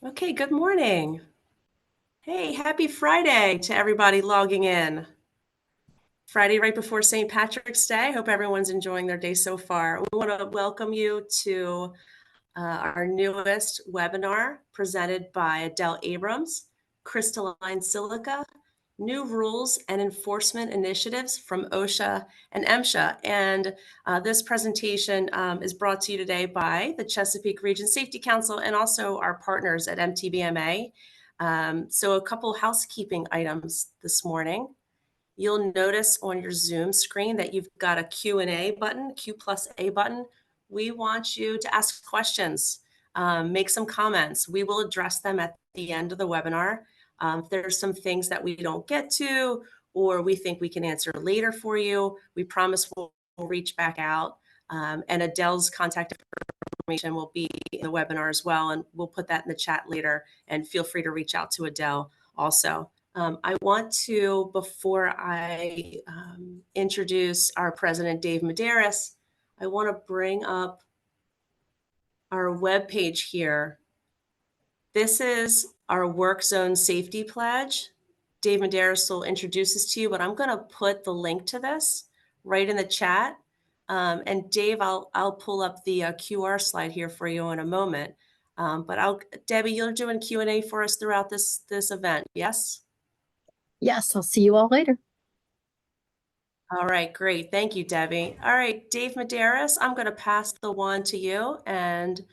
Okay, good morning. Hey, happy Friday to everybody logging in. Friday right before St. Patrick's Day. Hope everyone's enjoying their day so far. We want to welcome you to our newest webinar presented by Adele Abrams, Crystalline Silica, New Rules and Enforcement Initiatives from OSHA and MSHA. And this presentation is brought to you today by the Chesapeake Region Safety Council and also our partners at MTBMA. So a couple housekeeping items this morning. You'll notice on your Zoom screen that you've got a Q&A button, Q+A button. We want you to ask questions, make some comments. We will address them at the end of the webinar. If there's some things that we don't get to or we think we can answer later for you, we promise we'll reach back out. And Adele's contact information will be in the webinar as well, and we'll put that in the chat later, and feel free to reach out to Adele also. I want to, before I introduce our president, Dave Medeiros, I want to bring up our webpage here. This is our work zone safety pledge. Dave Medeiros will introduce this to you, but I'm going to put the link to this right in the chat. And Dave, I'll pull up the QR slide here for you in a moment. But Debbie, you're doing Q&A for us throughout this event, yes? Yes, I'll see you all later. All right, great. Thank you, Debbie. All right, Dave Medeiros, I'm going to pass the one to you, and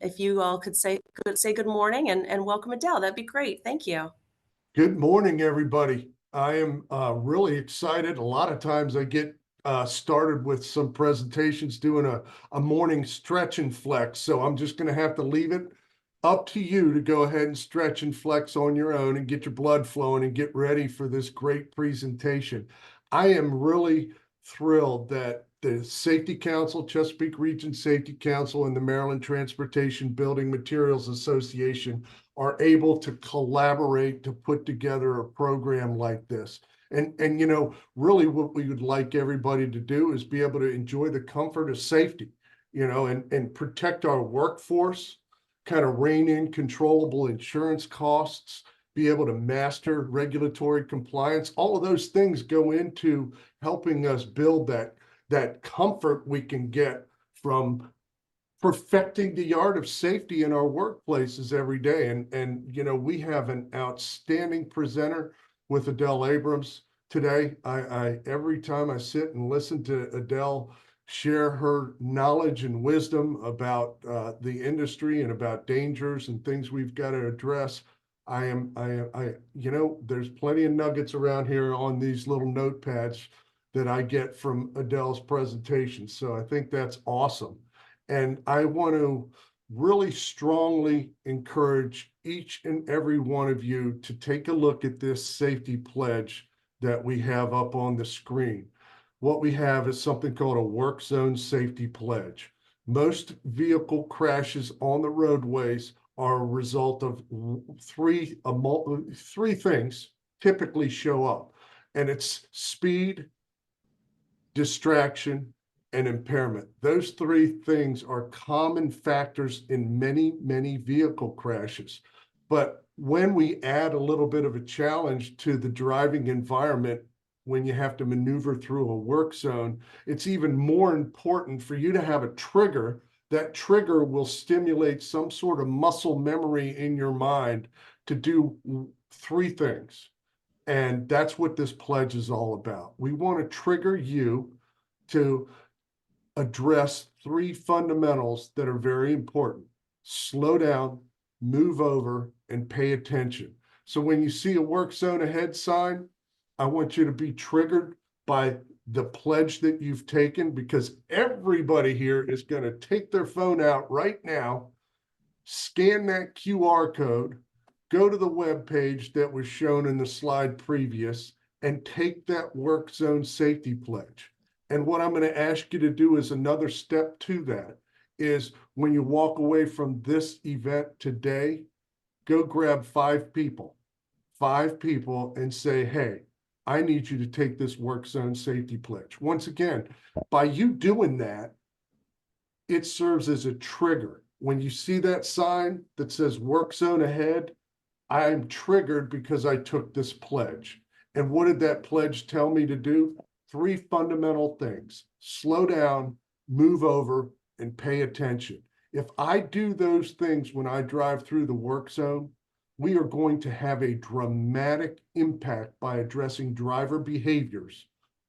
if you all could say good morning and welcome Adele, that'd be great. Thank you. Good morning, everybody. I am really excited. A lot of times I get started with some presentations doing a morning stretch and flex, so I'm just going to have to leave it up to you to go ahead and stretch and flex on your own and get your blood flowing and get ready for this great presentation. I am really thrilled that the Safety Council, Chesapeake Region Safety Council, and the Maryland Transportation Building Materials Association are able to collaborate to put together a program like this. And you know, really what we would like everybody to do is be able to enjoy the comfort of safety, you know, and protect our workforce, kind of rein in controllable insurance costs, be able to master regulatory compliance. All of those things go into helping us build that comfort we can get from perfecting the art of safety in our workplaces every day. And you know, we have an outstanding presenter with Adele Abrams today. I every time I sit and listen to Adele share her knowledge and wisdom about the industry and about dangers and things we've got to address, you know, there's plenty of nuggets around here on these little notepads that I get from Adele's presentation. So I think that's awesome. And I want to really strongly encourage each and every one of you to take a look at this safety pledge that we have up on the screen. What we have is something called a work zone safety pledge. Most vehicle crashes on the roadways are a result of three things typically show up, and it's speed, distraction, and impairment. Those three things are common factors in many, many vehicle crashes. But when we add a little bit of a challenge to the driving environment, when you have to maneuver through a work zone, it's even more important for you to have a trigger. That trigger will stimulate some sort of muscle memory in your mind to do three things. And that's what this pledge is all about. We want to trigger you to address three fundamentals that are very important: slow down, move over, and pay attention. So when you see a work zone ahead sign, I want you to be triggered by the pledge that you've taken, because everybody here is going to take their phone out right now, scan that QR code, go to the web page that was shown in the slide previous, and take that work zone safety pledge. And what I'm going to ask you to do is another step to that is, when you walk away from this event today, go grab five people and say, hey, I need you to take this work zone safety pledge. Once again, by you doing that, it serves as a trigger. when you see that sign that says work zone ahead, I'm triggered because I took this pledge. And what did that pledge tell me to do? 3 fundamental things: slow down, move over, and pay attention. If I do those things when I drive through the work zone, we are going to have a dramatic impact by addressing driver behaviors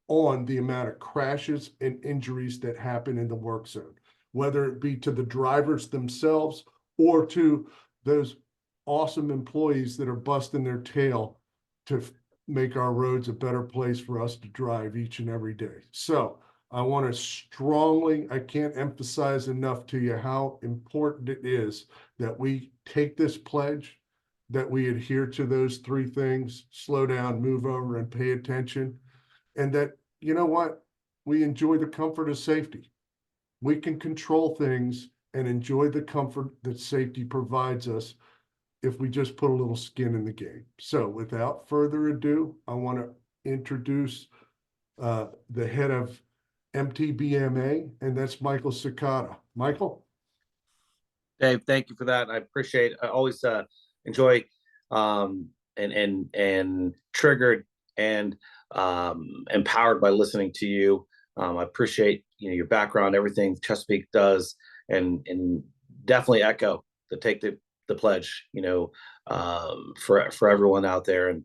on the amount of crashes and injuries that happen in the work zone, whether it be to the drivers themselves or to those awesome employees that are busting their tail to make our roads a better place for us to drive each and every day. So I want to strongly, I can't emphasize enough to you how important it is that we take this pledge, that we adhere to those 3 things: slow down, move over, and pay attention. And that, you know what, we enjoy the comfort of safety. We can control things and enjoy the comfort that safety provides us if we just put a little skin in the game. So without further ado, I want to introduce the head of MTBMA, and that's Michael Cicada. Michael? Dave, thank you for that. I appreciate. I always enjoy and triggered and empowered by listening to you. I appreciate your background, everything Chesapeake does, and definitely echo the take the pledge. For everyone out there, and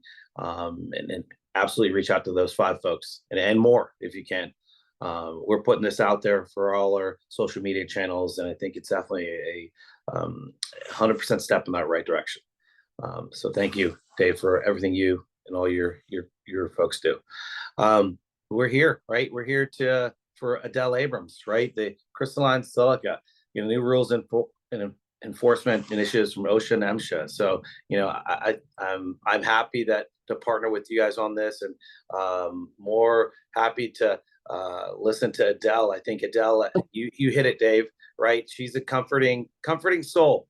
absolutely reach out to those 5 folks and more if you can. We're putting this out there for all our social media channels, and I think it's definitely a 100% step in that right direction. So thank you, Dave, for everything you and all your folks do. We're here, right? We're here for Adele Abrams, right? The Crystalline Silica, new rules and enforcement initiatives from OSHA and MSHA. So I'm happy to partner with you guys on this, and more happy to listen to Adele. I think Adele, you hit it, Dave, right? She's a comforting soul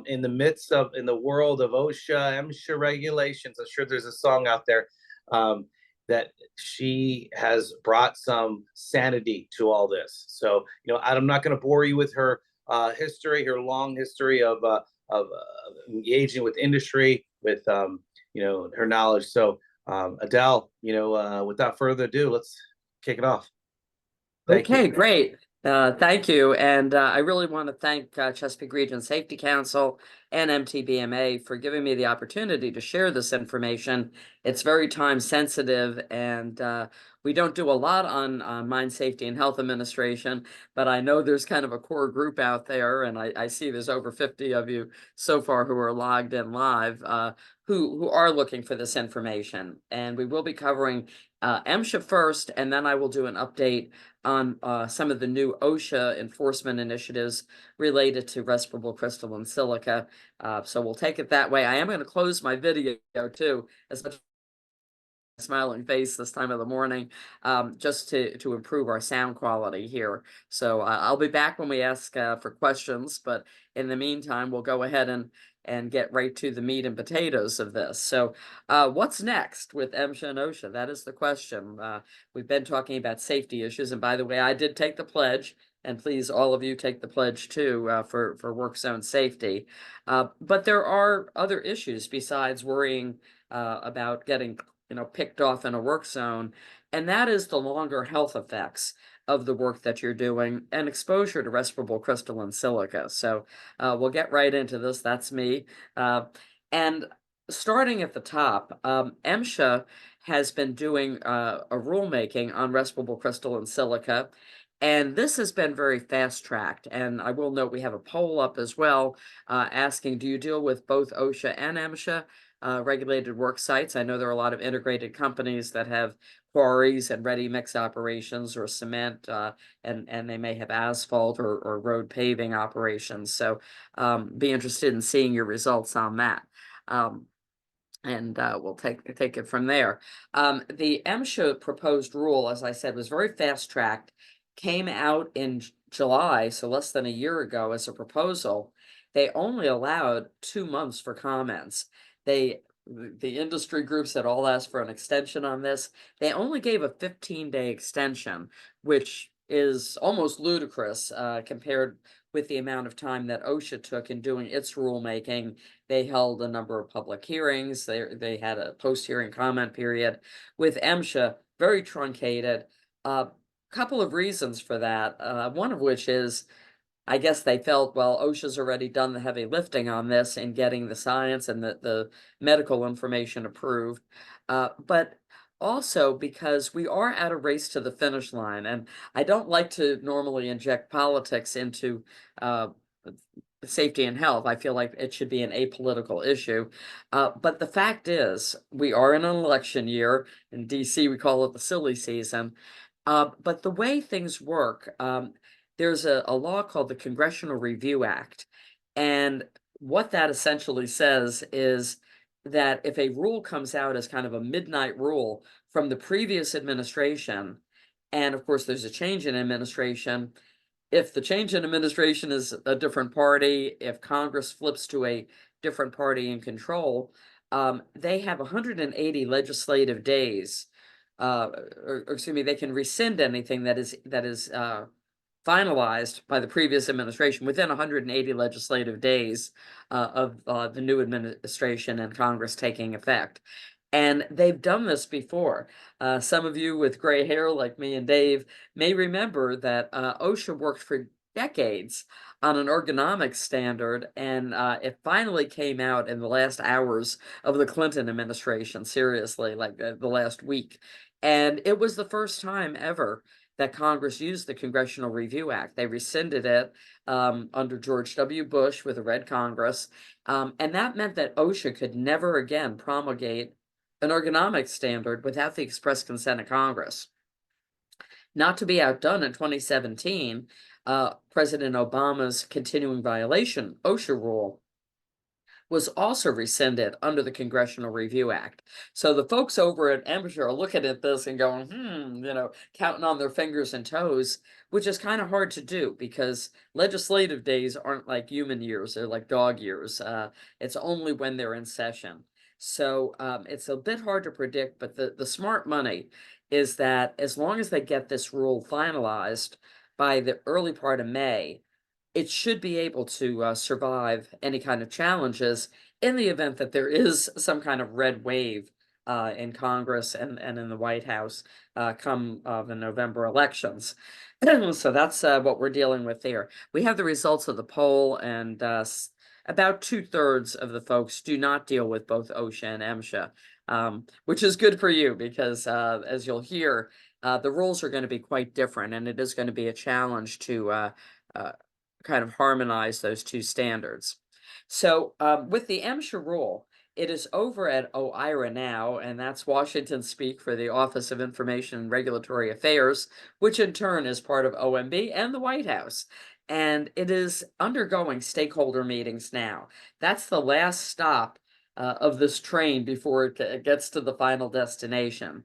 in the world of OSHA, MSHA regulations. I'm sure there's a song out there that she has brought some sanity to all this. So, I'm not going to bore you with her history, her long history of engaging with industry, with her knowledge. So, Adele, without further ado, let's kick it off. Thank you. Great. Thank you. And I really want to thank Chesapeake Region Safety Council and MTBMA for giving me the opportunity to share this information. It's very time sensitive, and we don't do a lot on mine safety and health administration, but I know there's kind of a core group out there, and I see there's over 50 of you so far who are logged in live who are looking for this information. And we will be covering MSHA first, and then I will do an update on some of the new OSHA enforcement initiatives related to respirable crystalline silica. So we'll take it that way. I am going to close my video too, as much smiling face this time of the morning, just to improve our sound quality here. So I'll be back when we ask for questions, but in the meantime, we'll go ahead and get right to the meat and potatoes of this. So what's next with MSHA and OSHA? That is the question. We've been talking about safety issues, and by the way, I did take the pledge, and please, all of you, take the pledge too for work zone safety. But there are other issues besides worrying about getting picked off in a work zone, and that is the longer health effects of the work that you're doing and exposure to respirable crystalline silica. So we'll get right into this. That's me. And starting at the top, MSHA has been doing a rulemaking on respirable crystalline silica, and this has been very fast-tracked. And I will note we have a poll up as well asking, do you deal with both OSHA and MSHA regulated work sites? I know there are a lot of integrated companies that have quarries and ready mix operations, or cement, and they may have asphalt or road paving operations. So be interested in seeing your results on that. And we'll take it from there. The MSHA proposed rule, as I said, was very fast-tracked, came out in July, so less than a year ago, as a proposal. They only allowed 2 months for comments. The industry groups had all asked for an extension on this. They only gave a 15-day extension, which is almost ludicrous compared with the amount of time that OSHA took in doing its rulemaking. They held a number of public hearings. They had a post-hearing comment period. With MSHA, very truncated. Couple of reasons for that. One of which is, I guess they felt, well, OSHA's already done the heavy lifting on this in getting the science and the medical information approved. But also because we are at a race to the finish line, and I don't like to normally inject politics into safety and health. I feel like it should be an apolitical issue. But the fact is, we are in an election year. In DC, we call it the silly season. But the way things work, there's a law called the Congressional Review Act. And what that essentially says is that if a rule comes out as kind of a midnight rule from the previous administration, and of course there's a change in administration, if the change in administration is a different party, if Congress flips to a different party in control, they have 180 legislative days, or excuse me, they can rescind anything that is finalized by the previous administration within 180 legislative days of the new administration and Congress taking effect. And they've done this before. Some of you with gray hair like me and Dave may remember that OSHA worked for decades on an ergonomics standard, and it finally came out in the last hours of the Clinton administration, seriously, like the last week. And it was the first time ever that Congress used the Congressional Review Act. They rescinded it under George W. Bush with a red Congress. And that meant that OSHA could never again promulgate an ergonomics standard without the express consent of Congress. Not to be outdone, in 2017, President Obama's continuing violation OSHA rule was also rescinded under the Congressional Review Act. So the folks over at MSHA are looking at this and going, counting on their fingers and toes, which is kind of hard to do because legislative days aren't like human years, they're like dog years. It's only when they're in session. So it's a bit hard to predict, but the smart money is that as long as they get this rule finalized by the early part of May, it should be able to survive any kind of challenges in the event that there is some kind of red wave in Congress and in the White House come the November elections. So that's what we're dealing with there. We have the results of the poll, and about 2/3 of the folks do not deal with both OSHA and MSHA, which is good for you because as you'll hear, the rules are going to be quite different, and it is going to be a challenge to kind of harmonize those two standards. So with the MSHA rule, it is over at OIRA now, and that's Washington speak for the Office of Information and Regulatory Affairs, which in turn is part of OMB and the White House. And it is undergoing stakeholder meetings now. That's the last stop of this train before it gets to the final destination.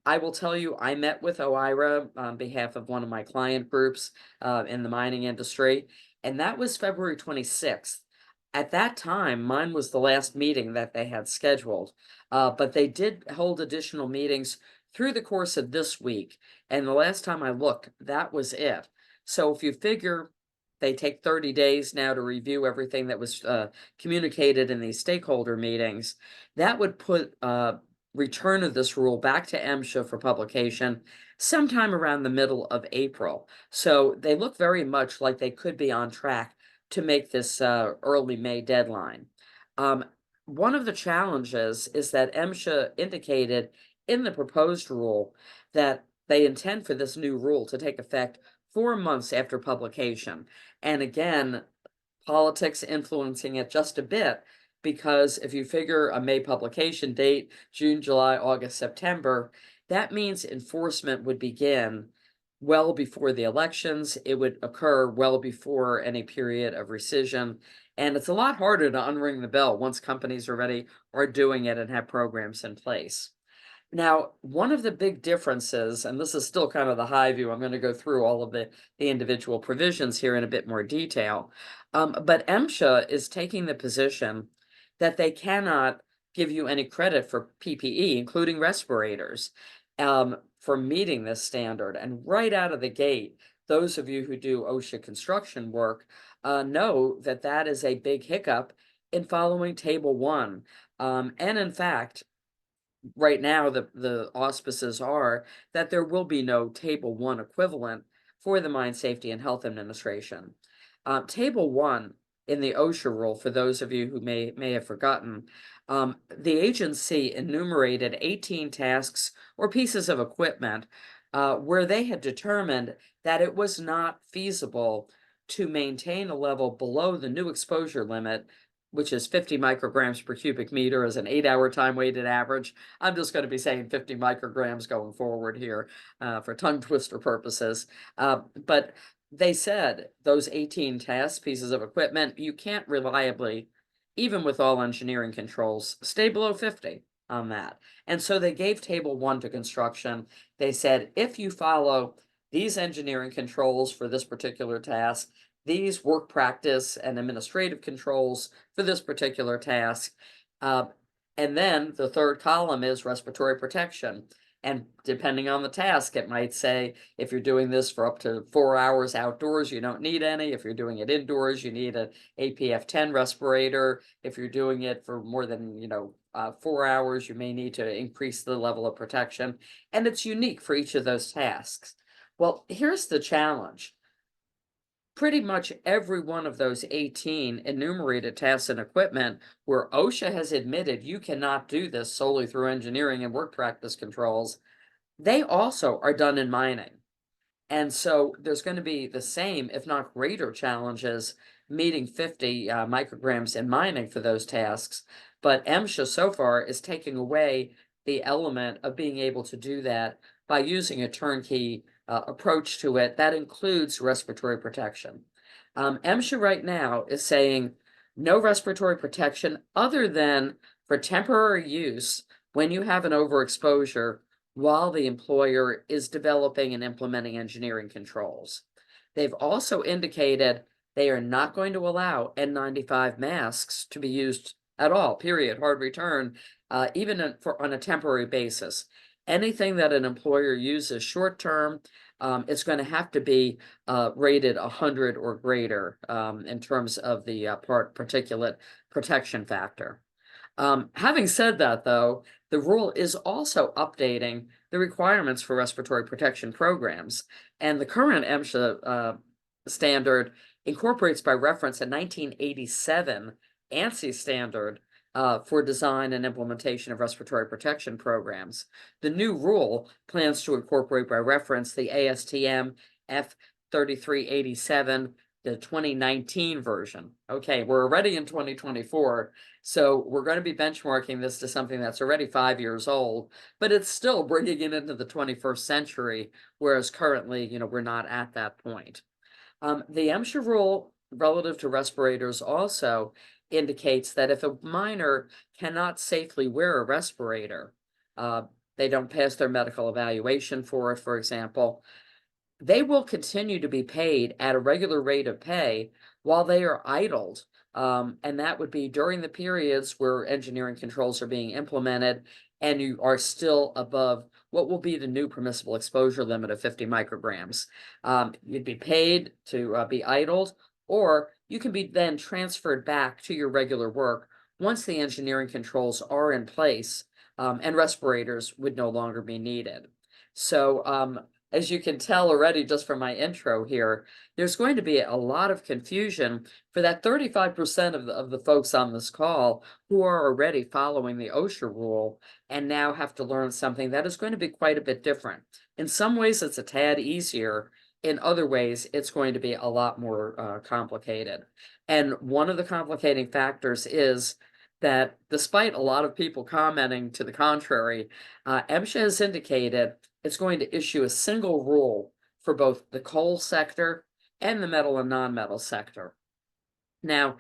I will tell you, I met with OIRA on behalf of one of my client groups in the mining industry, and that was February 26th. At that time, mine was the last meeting that they had scheduled, but they did hold additional meetings through the course of this week, and the last time I looked, that was it. So if you figure they take 30 days now to review everything that was communicated in these stakeholder meetings, that would put return of this rule back to MSHA for publication sometime around the middle of April. So they look very much like they could be on track to make this early May deadline. One of the challenges is that MSHA indicated in the proposed rule that they intend for this new rule to take effect 4 months after publication. And again, politics influencing it just a bit, because if you figure a May publication date, June, July, August, September, that means enforcement would begin well before the elections. It would occur well before any period of rescission. And it's a lot harder to unring the bell once companies already are doing it and have programs in place. Now, one of the big differences, and this is still kind of the high view, I'm going to go through all of the individual provisions here in a bit more detail, but MSHA is taking the position that they cannot give you any credit for PPE, including respirators, for meeting this standard. And right out of the gate, those of you who do OSHA construction work know that that is a big hiccup in following Table 1. And in fact, right now, the auspices are that there will be no Table 1 equivalent for the Mine Safety and Health Administration. Table 1 in the OSHA rule, for those of you who may have forgotten, the agency enumerated 18 tasks or pieces of equipment where they had determined that it was not feasible to maintain a level below the new exposure limit, which is 50 micrograms per cubic meter as an 8-hour time weighted average. I'm just going to be saying 50 micrograms going forward here for tongue twister purposes. But they said those 18 tasks, pieces of equipment, you can't reliably, even with all engineering controls, stay below 50 on that. And so they gave Table 1 to construction. They said, if you follow these engineering controls for this particular task, these work practice and administrative controls for this particular task. And then the third column is respiratory protection. And depending on the task, it might say, if you're doing this for up to 4 hours outdoors, you don't need any. If you're doing it indoors, you need an APF 10 respirator. If you're doing it for more than 4 hours, you may need to increase the level of protection. And it's unique for each of those tasks. Well, here's the challenge. Pretty much every one of those 18 enumerated tasks and equipment where OSHA has admitted you cannot do this solely through engineering and work practice controls, they also are done in mining. And so there's going to be the same, if not greater, challenges meeting 50 micrograms in mining for those tasks. But MSHA so far is taking away the element of being able to do that by using a turnkey approach to it that includes respiratory protection. MSHA right now is saying no respiratory protection other than for temporary use when you have an overexposure while the employer is developing and implementing engineering controls. They've also indicated they are not going to allow N95 masks to be used at all, period, hard return, even on a temporary basis. Anything that an employer uses short term, it's going to have to be rated 100 or greater in terms of the particulate protection factor. Having said that, though, the rule is also updating the requirements for respiratory protection programs, and the current MSHA standard incorporates by reference a 1987 ANSI standard for design and implementation of respiratory protection programs. The new rule plans to incorporate by reference the ASTM F3387, the 2019 version. Okay, we're already in 2024, so we're going to be benchmarking this to something that's already 5 years old, but it's still bringing it into the 21st century, whereas currently, we're not at that point. The MSHA rule relative to respirators also indicates that if a miner cannot safely wear a respirator, they don't pass their medical evaluation for it, for example, they will continue to be paid at a regular rate of pay while they are idled. And that would be during the periods where engineering controls are being implemented and you are still above what will be the new permissible exposure limit of 50 micrograms. You'd be paid to be idled, or you can be then transferred back to your regular work once the engineering controls are in place and respirators would no longer be needed. So as you can tell already just from my intro here, there's going to be a lot of confusion for that 35% of the folks on this call who are already following the OSHA rule and now have to learn something that is going to be quite a bit different. In some ways, it's a tad easier. In other ways, it's going to be a lot more complicated. And one of the complicating factors is that despite a lot of people commenting to the contrary, MSHA has indicated it's going to issue a single rule for both the coal sector and the metal and non-metal sector. Now,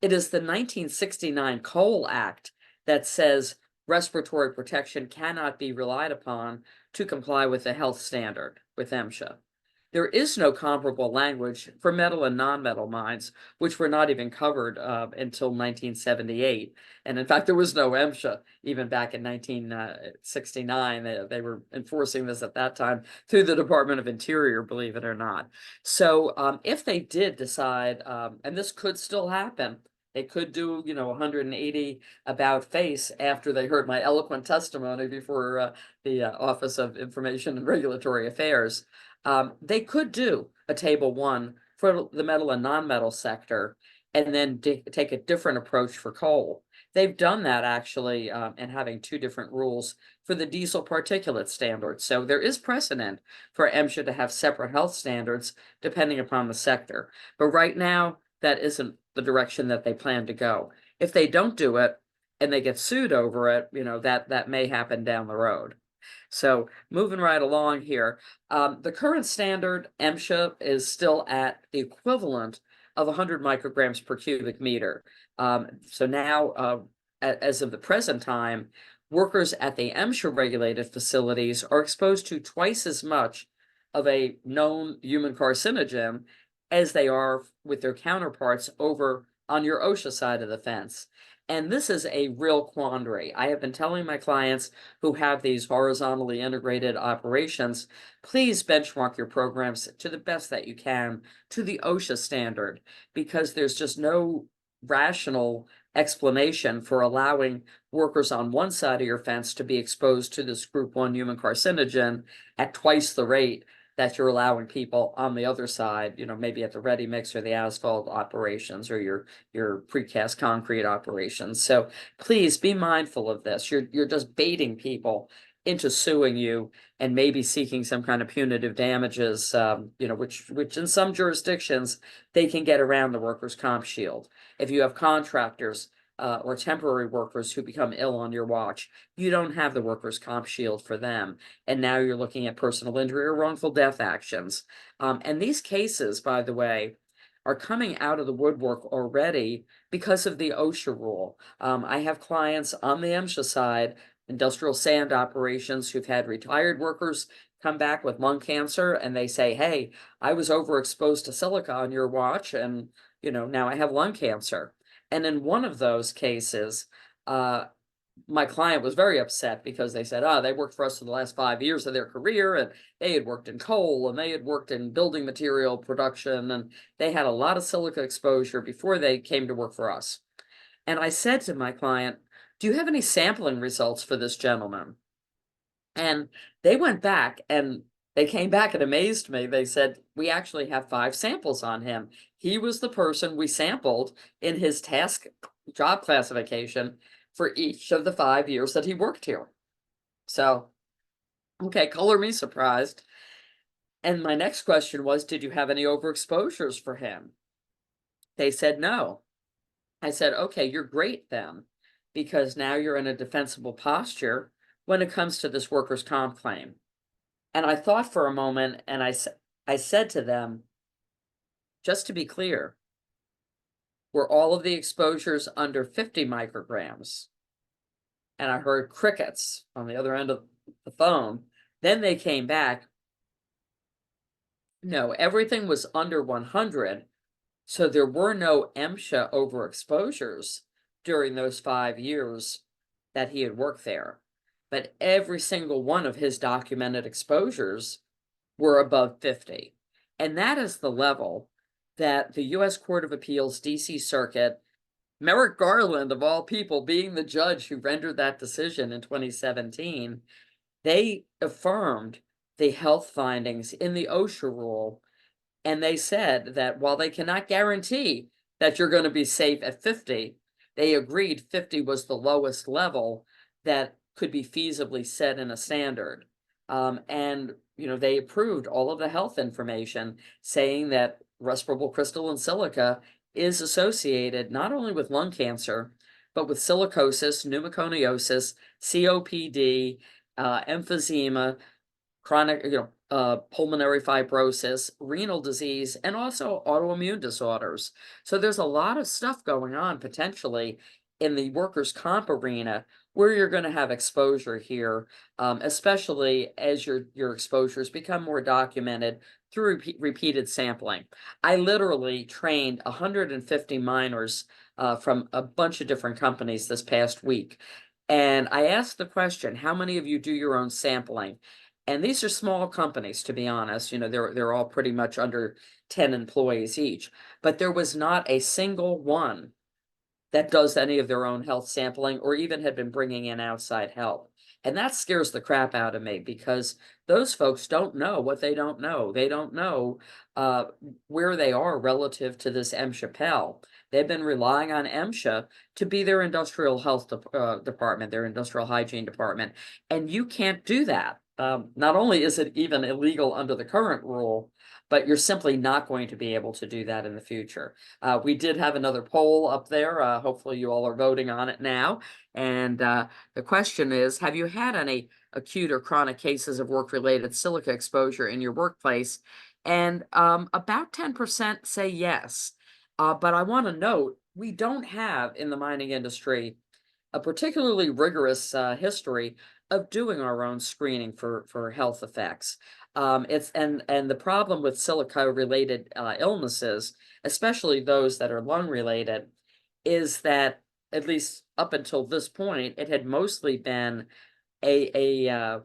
it is the 1969 Coal Act that says respiratory protection cannot be relied upon to comply with the health standard with MSHA. There is no comparable language for metal and non-metal mines, which were not even covered until 1978. And in fact, there was no MSHA even back in 1969. They were enforcing this at that time through the Department of Interior, believe it or not. So if they did decide, and this could still happen, they could do, 180 about face after they heard my eloquent testimony before the Office of Information and Regulatory Affairs. They could do a table 1 for the metal and non-metal sector, and then take a different approach for coal. They've done that actually, and having 2 different rules for the diesel particulate standards. So there is precedent for MSHA to have separate health standards depending upon the sector. But right now, that isn't the direction that they plan to go. If they don't do it and they get sued over it, that may happen down the road. So moving right along here, the current standard MSHA is still at the equivalent of 100 micrograms per cubic meter. So now, as of the present time, workers at the MSHA regulated facilities are exposed to twice as much of a known human carcinogen as they are with their counterparts over on your OSHA side of the fence. And this is a real quandary. I have been telling my clients who have these horizontally integrated operations, please benchmark your programs to the best that you can to the OSHA standard, because there's just no rational explanation for allowing workers on one side of your fence to be exposed to this group 1 human carcinogen at twice the rate that you're allowing people on the other side, maybe at the ready mix or the asphalt operations or your precast concrete operations. So please be mindful of this. You're just baiting people into suing you and maybe seeking some kind of punitive damages, which in some jurisdictions, they can get around the workers' comp shield. If you have contractors or temporary workers who become ill on your watch, you don't have the workers' comp shield for them. And now you're looking at personal injury or wrongful death actions. And these cases, by the way, are coming out of the woodwork already because of the OSHA rule. I have clients on the MSHA side, industrial sand operations, who've had retired workers come back with lung cancer, and they say, hey, I was overexposed to silica on your watch, and now I have lung cancer. And in one of those cases, my client was very upset because they said, they worked for us for the last 5 years of their career, and they had worked in coal, and they had worked in building material production, and they had a lot of silica exposure before they came to work for us. And I said to my client, do you have any sampling results for this gentleman? And they went back and they came back and amazed me. They said, we actually have 5 samples on him. He was the person we sampled in his task job classification for each of the 5 years that he worked here. So, okay, color me surprised. And my next question was, did you have any overexposures for him? They said no. I said, okay, you're great then, because now you're in a defensible posture when it comes to this workers' comp claim. And I thought for a moment, and I said to them, just to be clear, were all of the exposures under 50 micrograms? And I heard crickets on the other end of the phone. Then they came back. No, everything was under 100. So there were no MSHA overexposures during those 5 years that he had worked there. But every single one of his documented exposures were above 50. And that is the level that the U.S. Court of Appeals, D.C. Circuit, Merrick Garland, of all people, being the judge who rendered that decision in 2017, they affirmed the health findings in the OSHA rule. And they said that while they cannot guarantee that you're going to be safe at 50, they agreed 50 was the lowest level that could be feasibly set in a standard. And they approved all of the health information, saying that respirable crystalline silica is associated not only with lung cancer, but with silicosis, pneumoconiosis, COPD, emphysema, chronic, pulmonary fibrosis, renal disease, and also autoimmune disorders. So there's a lot of stuff going on potentially in the workers' comp arena, where you're going to have exposure here, especially as your exposures become more documented through repeated sampling. I literally trained 150 miners from a bunch of different companies this past week. And I asked the question, how many of you do your own sampling? And these are small companies, to be honest. You know, they're all pretty much under 10 employees each. But there was not a single one that does any of their own health sampling or even had been bringing in outside help. And that scares the crap out of me, because those folks don't know what they don't know. They don't know where they are relative to this MSHA Pell. They've been relying on MSHA to be their industrial health department, their industrial hygiene department. And you can't do that. Not only is it even illegal under the current rule, but you're simply not going to be able to do that in the future. We did have another poll up there. Hopefully you all are voting on it now. And the question is, have you had any acute or chronic cases of work-related silica exposure in your workplace? And about 10% say yes. But I want to note, we don't have in the mining industry a particularly rigorous history of doing our own screening for health effects. It's and the problem with silica-related illnesses, especially those that are lung-related, is that at least up until this point, it had mostly been a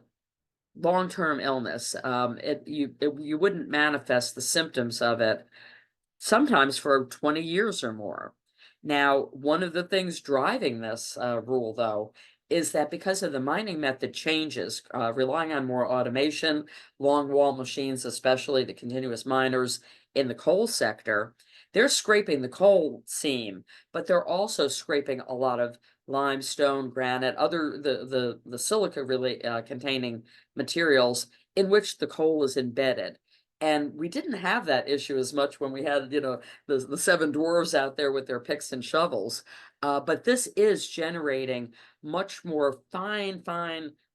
long-term illness. You wouldn't manifest the symptoms of it sometimes for 20 years or more. Now, one of the things driving this rule, though, is that because of the mining method changes, relying on more automation, long wall machines, especially the continuous miners in the coal sector, they're scraping the coal seam, but they're also scraping a lot of limestone, granite, other the silica really containing materials in which the coal is embedded. And we didn't have that issue as much when we had, you know, the seven dwarves out there with their picks and shovels. But this is generating much more fine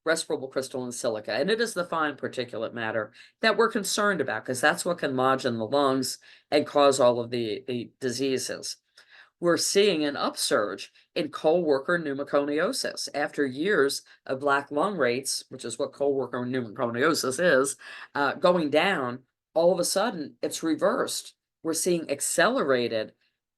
respirable crystalline silica. And it is the fine particulate matter that we're concerned about, because that's what can lodge in the lungs and cause all of the diseases. We're seeing an upsurge in coal worker pneumoconiosis after years of black lung rates, which is what coal worker pneumoconiosis is, going down. All of a sudden, it's reversed. We're seeing accelerated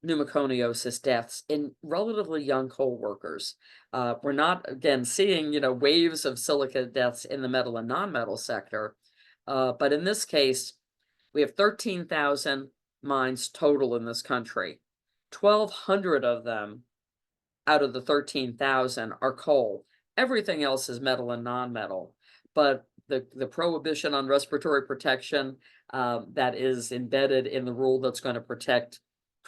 pneumoconiosis deaths in relatively young coal workers. We're not, again, seeing, you know, waves of silica deaths in the metal and non-metal sector. But in this case, we have 13,000 mines total in this country. 1,200 of them out of the 13,000 are coal. Everything else is metal and non-metal. But the prohibition on respiratory protection that is embedded in the rule that's going to protect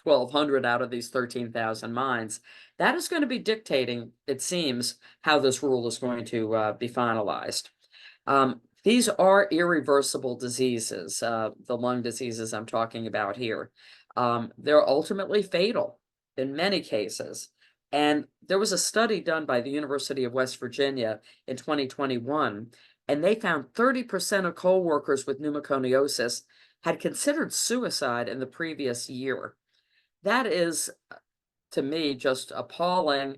1,200 out of these 13,000 mines, that is going to be dictating, it seems, how this rule is going to be finalized. These are irreversible diseases, the lung diseases I'm talking about here. They're ultimately fatal in many cases. And there was a study done by the University of West Virginia in 2021, and they found 30% of coal workers with pneumoconiosis had considered suicide in the previous year. That is, to me, just appalling,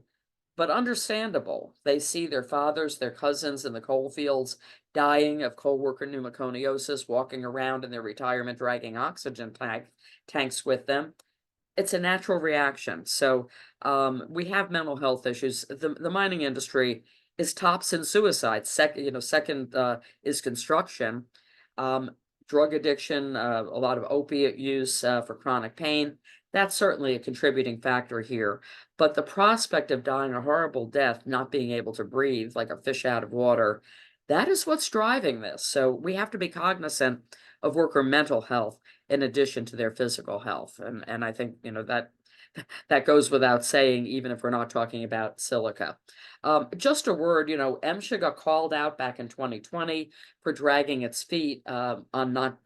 but understandable. They see their fathers, their cousins in the coal fields dying of coal worker pneumoconiosis, walking around in their retirement dragging oxygen tanks with them. It's a natural reaction. So we have mental health issues. The mining industry is tops in suicide. Second is construction. Drug addiction, a lot of opiate use for chronic pain. That's certainly a contributing factor here. But the prospect of dying a horrible death, not being able to breathe like a fish out of water, that is what's driving this. So we have to be cognizant of worker mental health in addition to their physical health. And I think, you know, that goes without saying, even if we're not talking about silica. Just a word, you know, MSHA got called out back in 2020 for dragging its feet on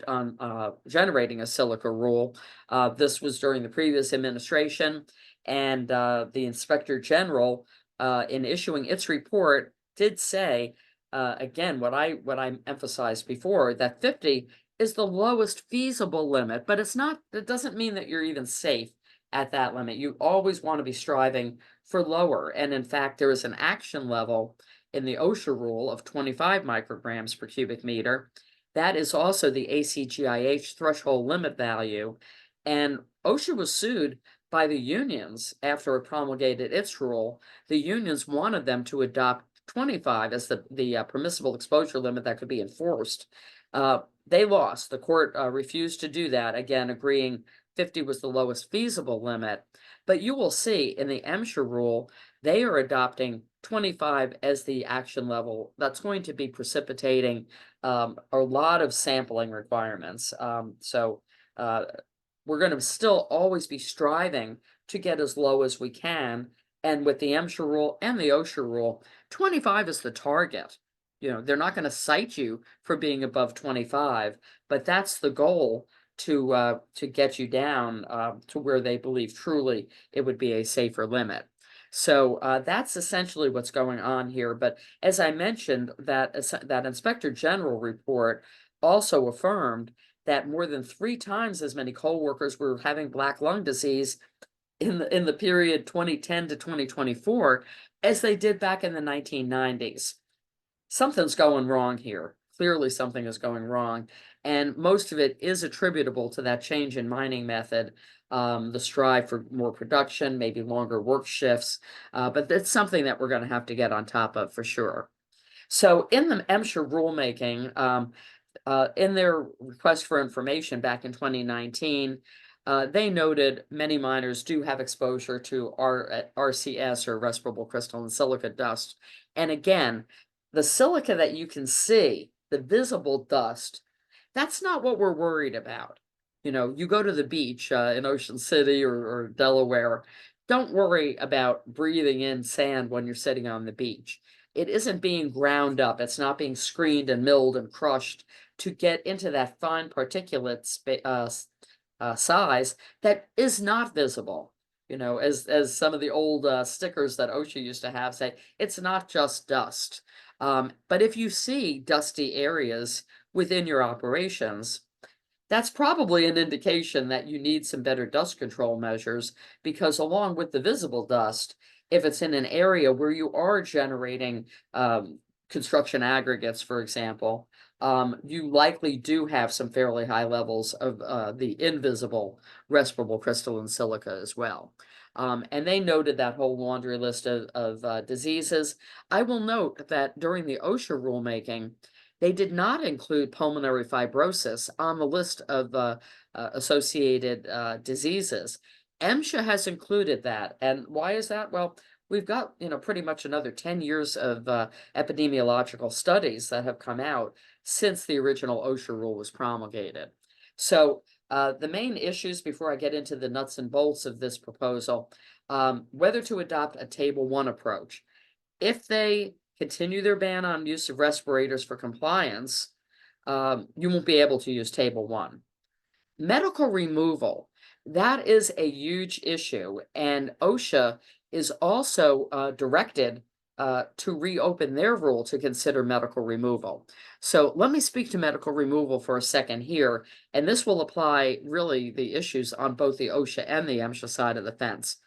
generating a silica rule. This was during the previous administration, and the Inspector General, in issuing its report, did say, again, what I emphasized before, that 50 is the lowest feasible limit, but it doesn't mean that you're even safe at that limit. You always want to be striving for lower. And in fact, there is an action level in the OSHA rule of 25 micrograms per cubic meter. That is also the ACGIH threshold limit value. And OSHA was sued by the unions after it promulgated its rule. The unions wanted them to adopt 25 as the permissible exposure limit that could be enforced. They lost. The court refused to do that, again, agreeing 50 was the lowest feasible limit. But you will see in the MSHA rule, they are adopting 25 as the action level. That's going to be precipitating a lot of sampling requirements. We're going to still always be striving to get as low as we can. And with the MSHA rule and the OSHA rule, 25 is the target. You know, they're not going to cite you for being above 25, but that's the goal to get you down to where they believe truly it would be a safer limit. So that's essentially what's going on here. But as I mentioned, that Inspector General report also affirmed that more than 3 times as many coal workers were having black lung disease in the period 2010 to 2024 as they did back in the 1990s. Something's going wrong here. Clearly something is going wrong. And most of it is attributable to that change in mining method, the strive for more production, maybe longer work shifts. But that's something that we're going to have to get on top of for sure. So in the MSHA rulemaking, in their request for information back in 2019, they noted many miners do have exposure to RCS, or respirable crystalline silica dust. And again, the silica that you can see, the visible dust, that's not what we're worried about. You know, you go to the beach in Ocean City or Delaware, don't worry about breathing in sand when you're sitting on the beach. It isn't being ground up. It's not being screened and milled and crushed to get into that fine particulate size that is not visible. You know, as some of the old stickers that OSHA used to have say, it's not just dust. But if you see dusty areas within your operations, that's probably an indication that you need some better dust control measures, because along with the visible dust, if it's in an area where you are generating construction aggregates, for example, you likely do have some fairly high levels of the invisible respirable crystalline silica as well. And they noted that whole laundry list of diseases. I will note that during the OSHA rulemaking, they did not include pulmonary fibrosis on the list of associated diseases. MSHA has included that. And why is that? Well, we've got, you know, pretty much another 10 years of epidemiological studies that have come out since the original OSHA rule was promulgated. So the main issues, before I get into the nuts and bolts of this proposal, whether to adopt a Table 1 approach. If they continue their ban on use of respirators for compliance, you won't be able to use Table 1. Medical removal, that is a huge issue, and OSHA is also directed to reopen their rule to consider medical removal. So let me speak to medical removal for a second here, and this will apply really the issues on both the OSHA and the MSHA side of the fence.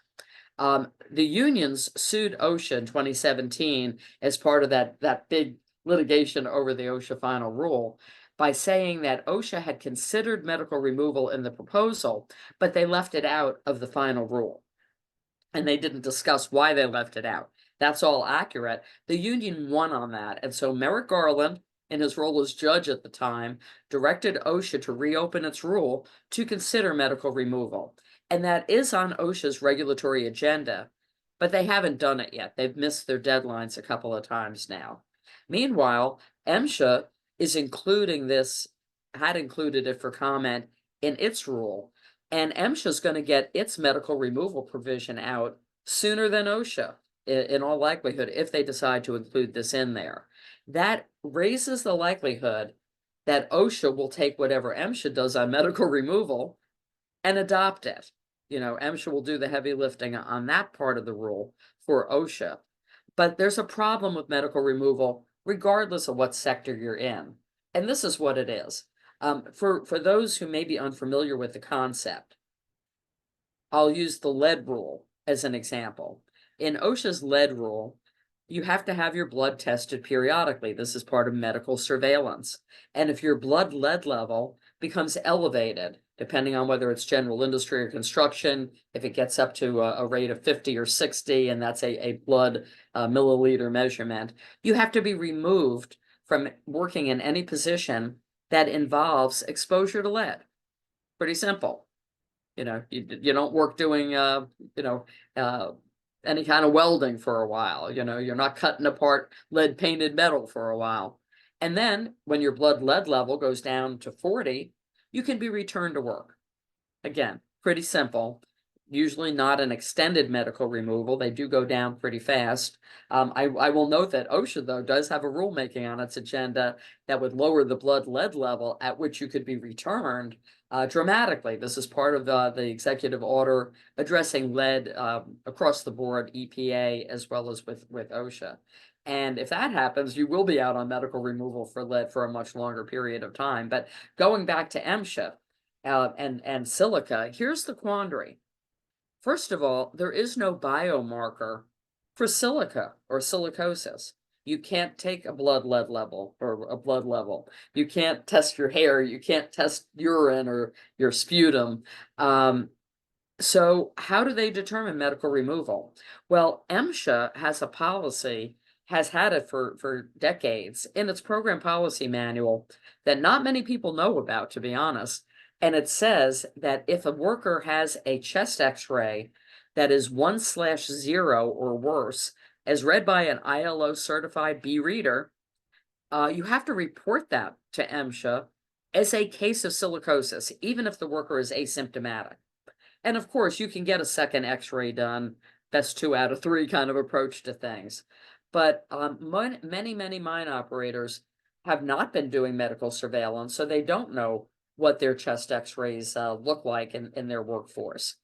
The unions sued OSHA in 2017 as part of that big litigation over the OSHA final rule by saying that OSHA had considered medical removal in the proposal, but they left it out of the final rule. And they didn't discuss why they left it out. That's all accurate. The union won on that. And so Merrick Garland, in his role as judge at the time, directed OSHA to reopen its rule to consider medical removal. And that is on OSHA's regulatory agenda, but they haven't done it yet. They've missed their deadlines a couple of times now. Meanwhile, MSHA is including this, had included it for comment in its rule, and MSHA is going to get its medical removal provision out sooner than OSHA, in all likelihood, if they decide to include this in there. That raises the likelihood that OSHA will take whatever MSHA does on medical removal and adopt it. You know, MSHA will do the heavy lifting on that part of the rule for OSHA. But there's a problem with medical removal regardless of what sector you're in. And this is what it is. For those who may be unfamiliar with the concept, I'll use the lead rule as an example. In OSHA's lead rule, you have to have your blood tested periodically. This is part of medical surveillance. And if your blood lead level becomes elevated, depending on whether it's general industry or construction, if it gets up to a rate of 50 or 60, and that's a blood milliliter measurement, you have to be removed from working in any position that involves exposure to lead. Pretty simple. You know, you don't work doing, any kind of welding for a while. You know, you're not cutting apart lead painted metal for a while. And then when your blood lead level goes down to 40, you can be returned to work. Again, pretty simple. Usually not an extended medical removal. They do go down pretty fast. I will note that OSHA, though, does have a rulemaking on its agenda that would lower the blood lead level at which you could be returned dramatically. This is part of the executive order addressing lead across the board, EPA, as well as with OSHA. And if that happens, you will be out on medical removal for lead for a much longer period of time. But going back to MSHA and silica, here's the quandary. First of all, there is no biomarker for silica or silicosis. You can't take a blood lead level or a blood level. You can't test your hair. You can't test urine or your sputum. So how do they determine medical removal? Well, MSHA has a policy, has had it for decades in its program policy manual that not many people know about, to be honest. And it says that if a worker has a chest x-ray that is 1/0 or worse, as read by an ILO certified B reader, you have to report that to MSHA as a case of silicosis, even if the worker is asymptomatic. And of course, you can get a second x-ray done. That's 2 out of 3 kind of approach to things. But many mine operators have not been doing medical surveillance, so they don't know what their chest x-rays look like in their workforce.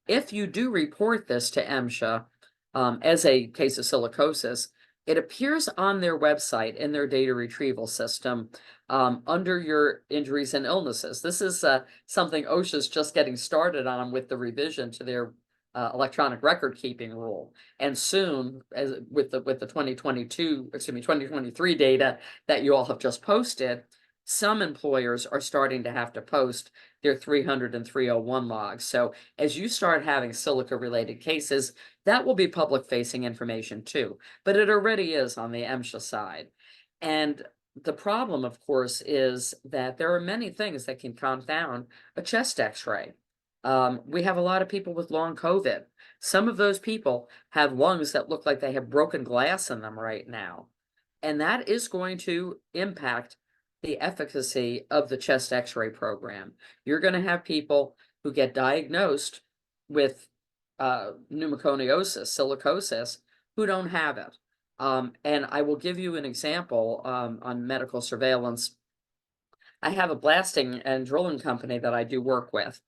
If you do report this to MSHA as a case of silicosis, it appears on their website in their data retrieval system under your injuries and illnesses. This is something OSHA's just getting started on with the revision to their electronic record keeping rule. And soon, as with the 2023 data that you all have just posted, some employers are starting to have to post their 300 and 301 logs. So as you start having silica-related cases, that will be public-facing information too. But it already is on the MSHA side. And the problem, of course, is that there are many things that can confound a chest x-ray. We have a lot of people with long COVID. Some of those people have lungs that look like they have broken glass in them right now. And that is going to impact the efficacy of the chest x-ray program. You're going to have people who get diagnosed with pneumoconiosis, silicosis, who don't have it. And I will give you an example on medical surveillance. I have a blasting and drilling company that I do work with,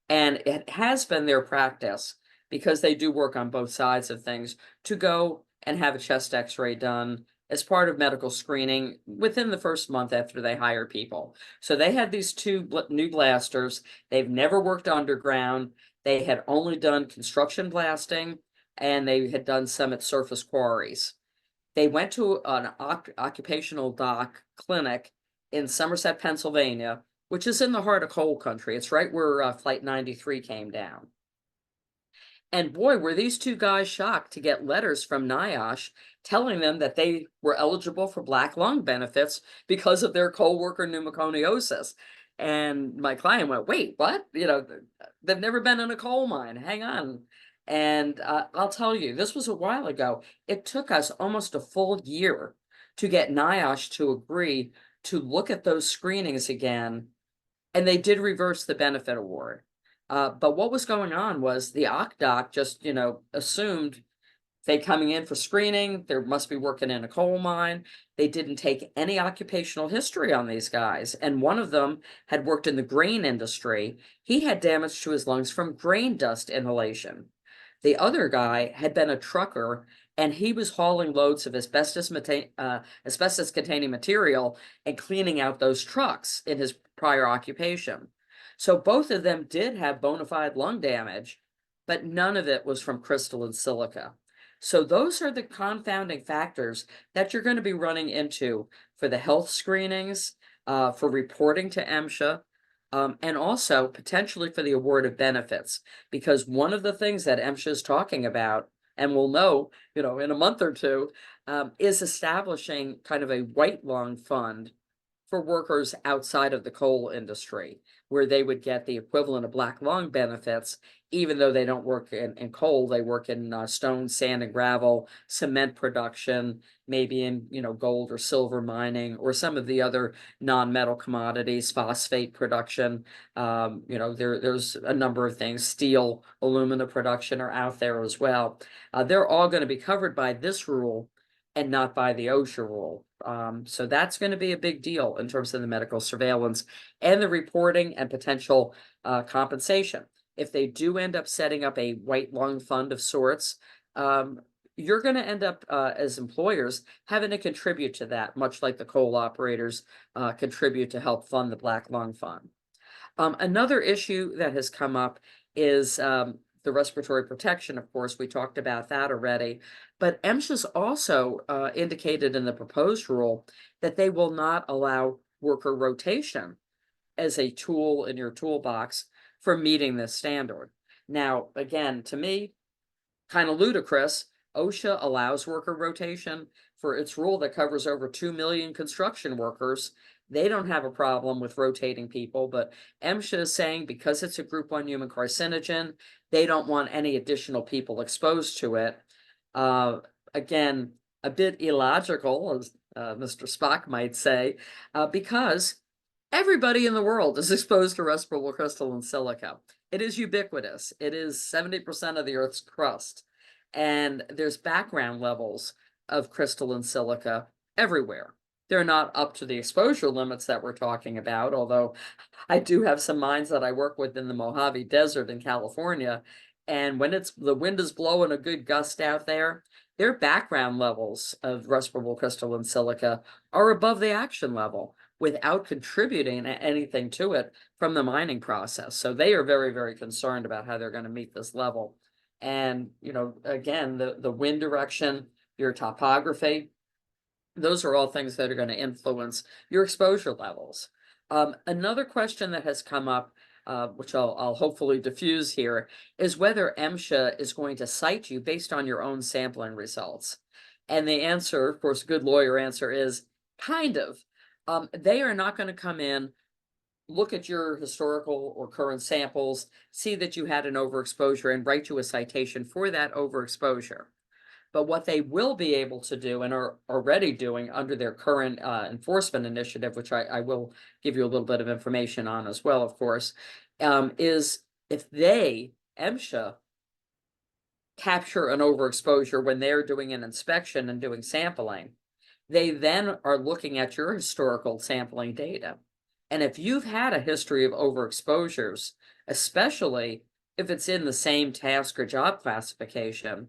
and it has been their practice, because they do work on both sides of things, to go and have a chest x-ray done as part of medical screening within the first month after they hire people. So they had these 2 new blasters. They've never worked underground. They had only done construction blasting, and they had done some at surface quarries. They went to an occupational doc clinic in Somerset, Pennsylvania, which is in the heart of coal country. It's right where Flight 93 came down. And boy, were these 2 guys shocked to get letters from NIOSH telling them that they were eligible for black lung benefits because of their coal worker pneumoconiosis. And my client went, wait, what? You know, they've never been in a coal mine. Hang on. And I'll tell you, this was a while ago. It took us almost a full year to get NIOSH to agree to look at those screenings again. And they did reverse the benefit award. But what was going on was the OCDOC just, assumed they coming in for screening, they must be working in a coal mine. They didn't take any occupational history on these guys. And one of them had worked in the grain industry. He had damage to his lungs from grain dust inhalation. The other guy had been a trucker, and he was hauling loads of asbestos-containing material and cleaning out those trucks in his prior occupation. So both of them did have bona fide lung damage, but none of it was from crystalline silica. So those are the confounding factors that you're going to be running into for the health screenings, for reporting to MSHA, and also potentially for the award of benefits. Because one of the things that MSHA is talking about, and we'll know, in a month or two, is establishing kind of a white lung fund for workers outside of the coal industry, where they would get the equivalent of black lung benefits, even though they don't work in coal. They work in stone, sand, and gravel, cement production, maybe in gold or silver mining, or some of the other non-metal commodities, phosphate production. There's a number of things. Steel, alumina production are out there as well. They're all going to be covered by this rule and not by the OSHA rule. So that's going to be a big deal in terms of the medical surveillance and the reporting and potential compensation. If they do end up setting up a white lung fund of sorts, you're going to end up, as employers, having to contribute to that, much like the coal operators contribute to help fund the black lung fund. Another issue that has come up is the respiratory protection. Of course, we talked about that already. But MSHA's also indicated in the proposed rule that they will not allow worker rotation as a tool in your toolbox for meeting this standard. Now, again, to me, kind of ludicrous. OSHA allows worker rotation for its rule that covers over 2 million construction workers. They don't have a problem with rotating people, but MSHA is saying because it's a group 1 human carcinogen, they don't want any additional people exposed to it. Again, a bit illogical, as Mr. Spock might say, because everybody in the world is exposed to respirable crystalline silica. It is ubiquitous. It is 70% of the Earth's crust. And there's background levels of crystalline silica everywhere. They're not up to the exposure limits that we're talking about, although I do have some mines that I work with in the Mojave Desert in California. And when the wind is blowing a good gust out there, their background levels of respirable crystalline silica are above the action level without contributing anything to it from the mining process. So they are very, very concerned about how they're going to meet this level. And, again, the wind direction, your topography, those are all things that are going to influence your exposure levels. Another question that has come up, which I'll hopefully diffuse here, is whether MSHA is going to cite you based on your own sampling results. And the answer, of course, good lawyer answer is kind of. They are not going to come in, look at your historical or current samples, see that you had an overexposure, and write you a citation for that overexposure. But what they will be able to do, and are already doing under their current enforcement initiative, which I will give you a little bit of information on as well, of course, is if they, MSHA, capture an overexposure when they're doing an inspection and doing sampling, they then are looking at your historical sampling data. And if you've had a history of overexposures, especially if it's in the same task or job classification,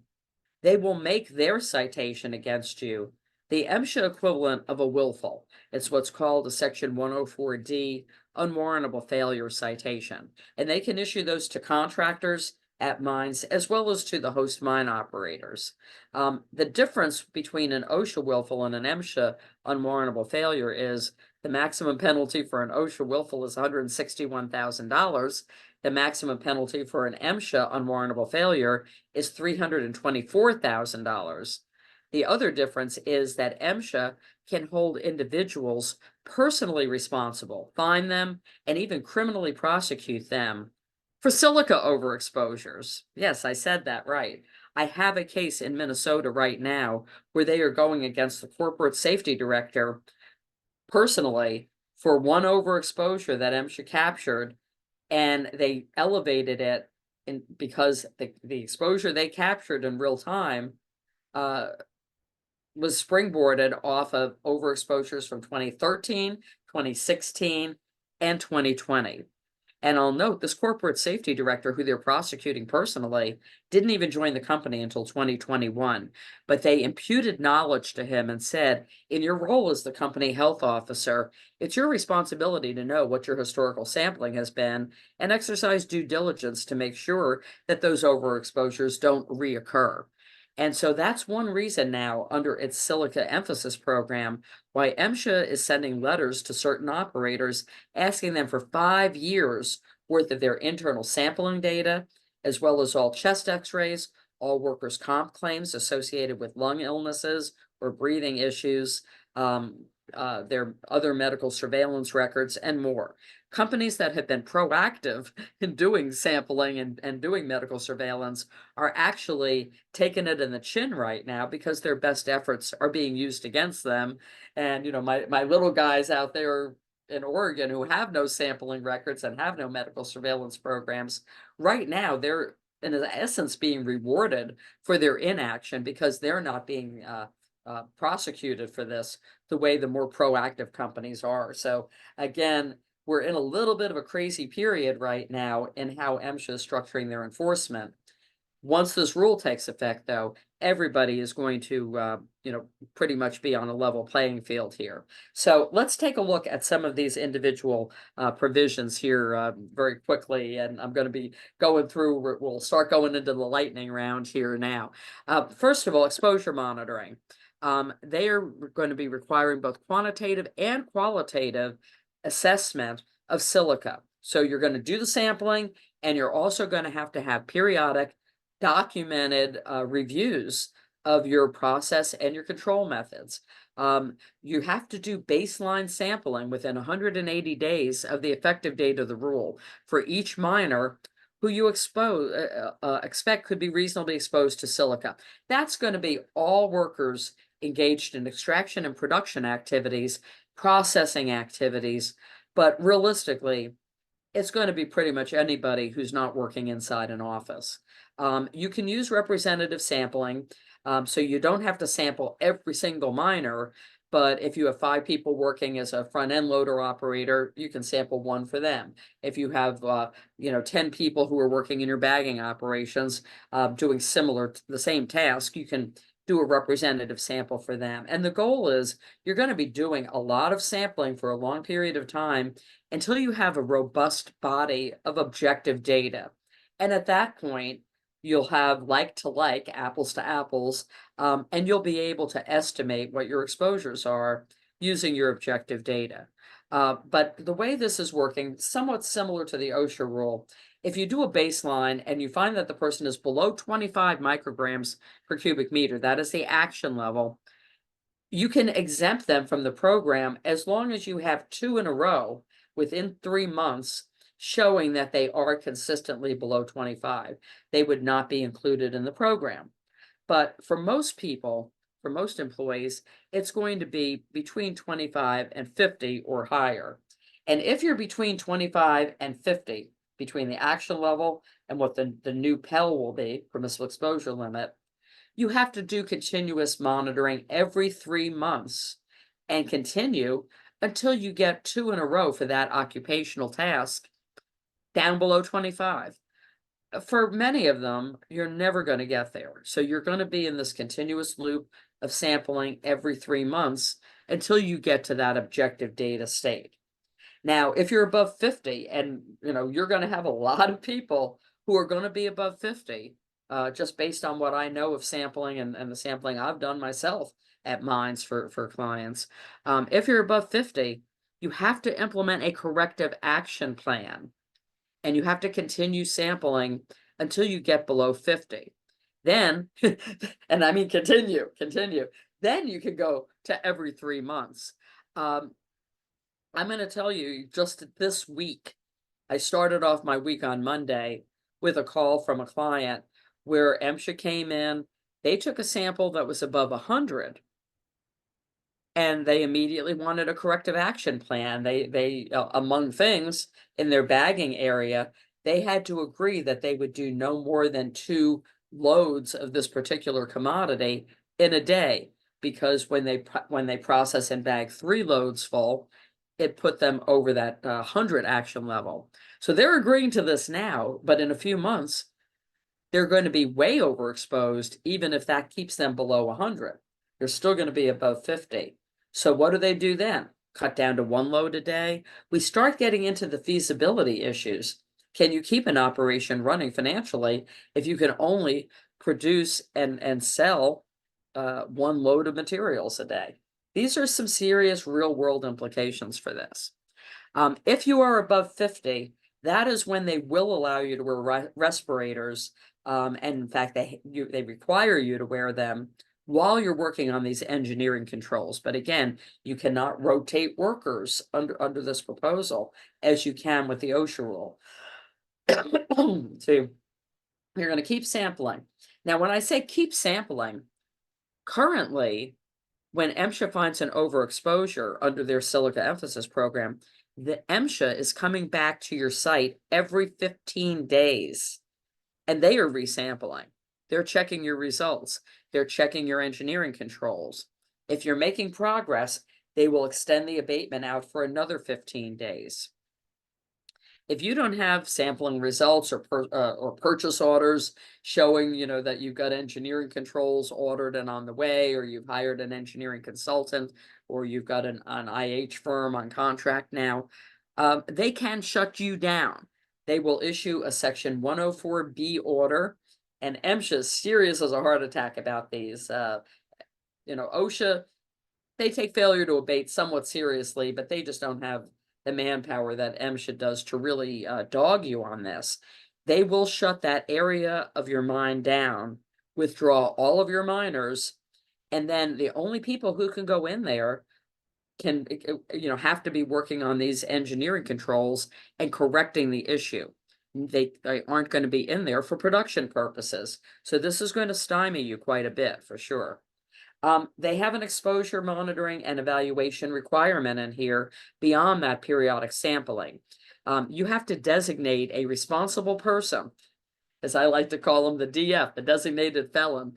they will make their citation against you the MSHA equivalent of a willful. It's what's called a Section 104D unwarrantable failure citation. And they can issue those to contractors at mines as well as to the host mine operators. The difference between an OSHA willful and an MSHA unwarrantable failure is the maximum penalty for an OSHA willful is $161,000. The maximum penalty for an MSHA unwarrantable failure is $324,000. The other difference is that MSHA can hold individuals personally responsible, fine them, and even criminally prosecute them for silica overexposures. Yes, I said that right. I have a case in Minnesota right now where they are going against the corporate safety director personally for one overexposure that MSHA captured, and they elevated it because the exposure they captured in real time was springboarded off of overexposures from 2013, 2016, and 2020. And I'll note this corporate safety director who they're prosecuting personally didn't even join the company until 2021, but they imputed knowledge to him and said, in your role as the company health officer, it's your responsibility to know what your historical sampling has been and exercise due diligence to make sure that those overexposures don't reoccur. And so that's one reason now, under its silica emphasis program, why MSHA is sending letters to certain operators asking them for 5 years worth of their internal sampling data, as well as all chest x-rays, all workers' comp claims associated with lung illnesses or breathing issues, their other medical surveillance records, and more. Companies that have been proactive in doing sampling and doing medical surveillance are actually taking it in the chin right now because their best efforts are being used against them. And, you know, my little guys out there in Oregon who have no sampling records and have no medical surveillance programs, right now they're in essence being rewarded for their inaction because they're not being prosecuted for this the way the more proactive companies are. So again, we're in a little bit of a crazy period right now in how MSHA is structuring their enforcement. Once this rule takes effect, though, everybody is going to, pretty much be on a level playing field here. So let's take a look at some of these individual provisions here very quickly. And I'm going to be going through, we'll start going into the lightning round here now. First of all, exposure monitoring. They are going to be requiring both quantitative and qualitative assessment of silica. So you're going to do the sampling, and you're also going to have periodic documented reviews of your process and your control methods. You have to do baseline sampling within 180 days of the effective date of the rule for each miner who you expect could be reasonably exposed to silica. That's going to be all workers engaged in extraction and production activities, processing activities, but realistically, it's going to be pretty much anybody who's not working inside an office. You can use representative sampling, so you don't have to sample every single miner, but if you have 5 people working as a front-end loader operator, you can sample 1 for them. If you have, 10 people who are working in your bagging operations, doing the same task, you can do a representative sample for them. And the goal is you're going to be doing a lot of sampling for a long period of time until you have a robust body of objective data. And at that point, you'll have like to like, apples to apples, and you'll be able to estimate what your exposures are using your objective data. But the way this is working, somewhat similar to the OSHA rule, if you do a baseline and you find that the person is below 25 micrograms per cubic meter, that is the action level, you can exempt them from the program as long as you have 2 in a row within 3 months showing that they are consistently below 25. They would not be included in the program. But for most people, for most employees, it's going to be between 25 and 50 or higher. And if you're between 25 and 50, between the action level and what the new PEL will be, permissible exposure limit, you have to do continuous monitoring every 3 months and continue until you get 2 in a row for that occupational task down below 25. For many of them, you're never going to get there. So you're going to be in this continuous loop of sampling every 3 months until you get to that objective data state. Now, if you're above 50, and you're going to have a lot of people who are going to be above 50, just based on what I know of sampling and the sampling I've done myself at mines for clients. If you're above 50, you have to implement a corrective action plan, and you have to continue sampling until you get below 50. Then, and I mean continue, then you can go to every 3 months. I'm going to tell you, just this week, I started off my week on Monday with a call from a client where MSHA came in. They took a sample that was above 100, and they immediately wanted a corrective action plan. They among things, in their bagging area, they had to agree that they would do no more than 2 loads of this particular commodity in a day, because when they process and bag 3 loads full, it put them over that 100 action level. So they're agreeing to this now, but in a few months, they're going to be way overexposed, even if that keeps them below 100. They're still going to be above 50. So what do they do then? Cut down to 1 load a day? We start getting into the feasibility issues. Can you keep an operation running financially if you can only produce and sell 1 load of materials a day? These are some serious real-world implications for this. If you are above 50, that is when they will allow you to wear respirators, and in fact, they require you to wear them while you're working on these engineering controls. But again, you cannot rotate workers under this proposal as you can with the OSHA rule. So you're going to keep sampling. Now, when I say keep sampling, currently, when MSHA finds an overexposure under their silica emphasis program, the MSHA is coming back to your site every 15 days, and they are resampling. They're checking your results. They're checking your engineering controls. If you're making progress, they will extend the abatement out for another 15 days. If you don't have sampling results or purchase orders showing, that you've got engineering controls ordered and on the way, or you've hired an engineering consultant, or you've got an IH firm on contract now, they can shut you down. They will issue a Section 104B order, and MSHA is serious as a heart attack about these. OSHA, they take failure to abate somewhat seriously, but they just don't have the manpower that MSHA does to really dog you on this. They will shut that area of your mine down, withdraw all of your miners, and then the only people who can go in there can, have to be working on these engineering controls and correcting the issue. They aren't going to be in there for production purposes. So this is going to stymie you quite a bit for sure. They have an exposure monitoring and evaluation requirement in here beyond that periodic sampling. You have to designate a responsible person, as I like to call them, the DF, the designated felon,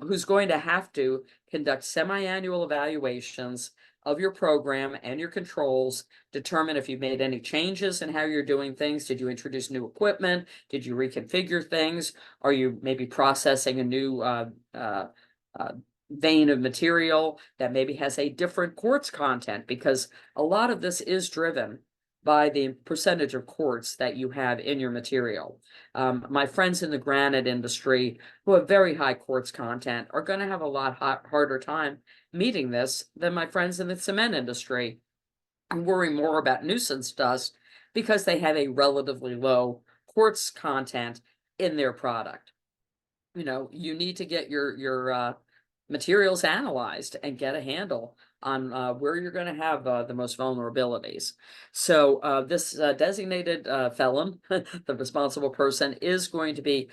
who's going to have to conduct semi-annual evaluations of your program and your controls, determine if you've made any changes in how you're doing things. Did you introduce new equipment? Did you reconfigure things? Are you maybe processing a new vein of material that maybe has a different quartz content? Because a lot of this is driven by the percentage of quartz that you have in your material. My friends in the granite industry who have very high quartz content are going to have a lot harder time meeting this than my friends in the cement industry who worry more about nuisance dust because they have a relatively low quartz content in their product. You need to get your materials analyzed and get a handle on where you're going to have the most vulnerabilities. So this designated felon, the responsible person, is going to be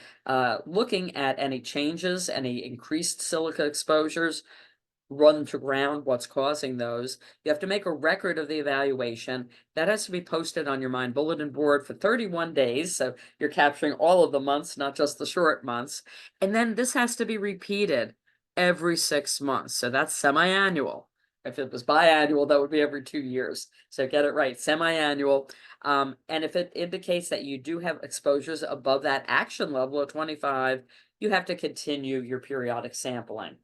looking at any changes, any increased silica exposures, run to ground, what's causing those. You have to make a record of the evaluation. That has to be posted on your mine bulletin board for 31 days. So you're capturing all of the months, not just the short months. And then this has to be repeated every 6 months. So that's semi-annual. If it was biannual, that would be every 2 years. So get it right, semi-annual. And if it indicates that you do have exposures above that action level of 25, you have to continue your periodic sampling.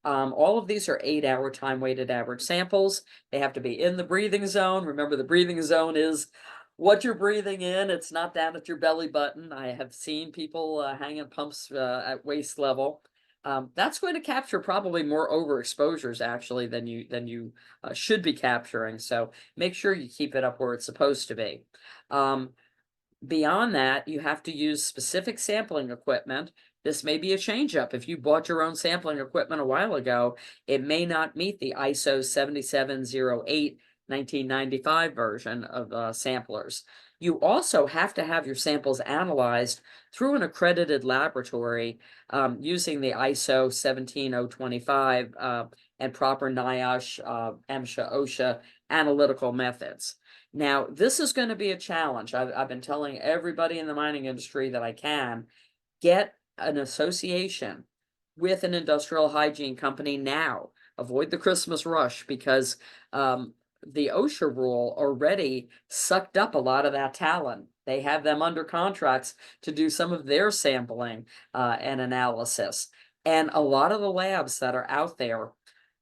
All of these are 8-hour time-weighted average samples. They have to be in the breathing zone. Remember, the breathing zone is what you're breathing in. It's not down at your belly button. I have seen people hanging pumps at waist level. That's going to capture probably more overexposures actually than you should be capturing. So make sure you keep it up where it's supposed to be. Beyond that, you have to use specific sampling equipment. This may be a change up. If you bought your own sampling equipment a while ago, it may not meet the ISO 7708 1995 version of samplers. You also have to have your samples analyzed through an accredited laboratory using the ISO 17025 and proper NIOSH, MSHA, OSHA analytical methods. Now, this is going to be a challenge. I've been telling everybody in the mining industry that I can get an association with an industrial hygiene company now. Avoid the Christmas rush because the OSHA rule already sucked up a lot of that talent. They have them under contracts to do some of their sampling and analysis. And a lot of the labs that are out there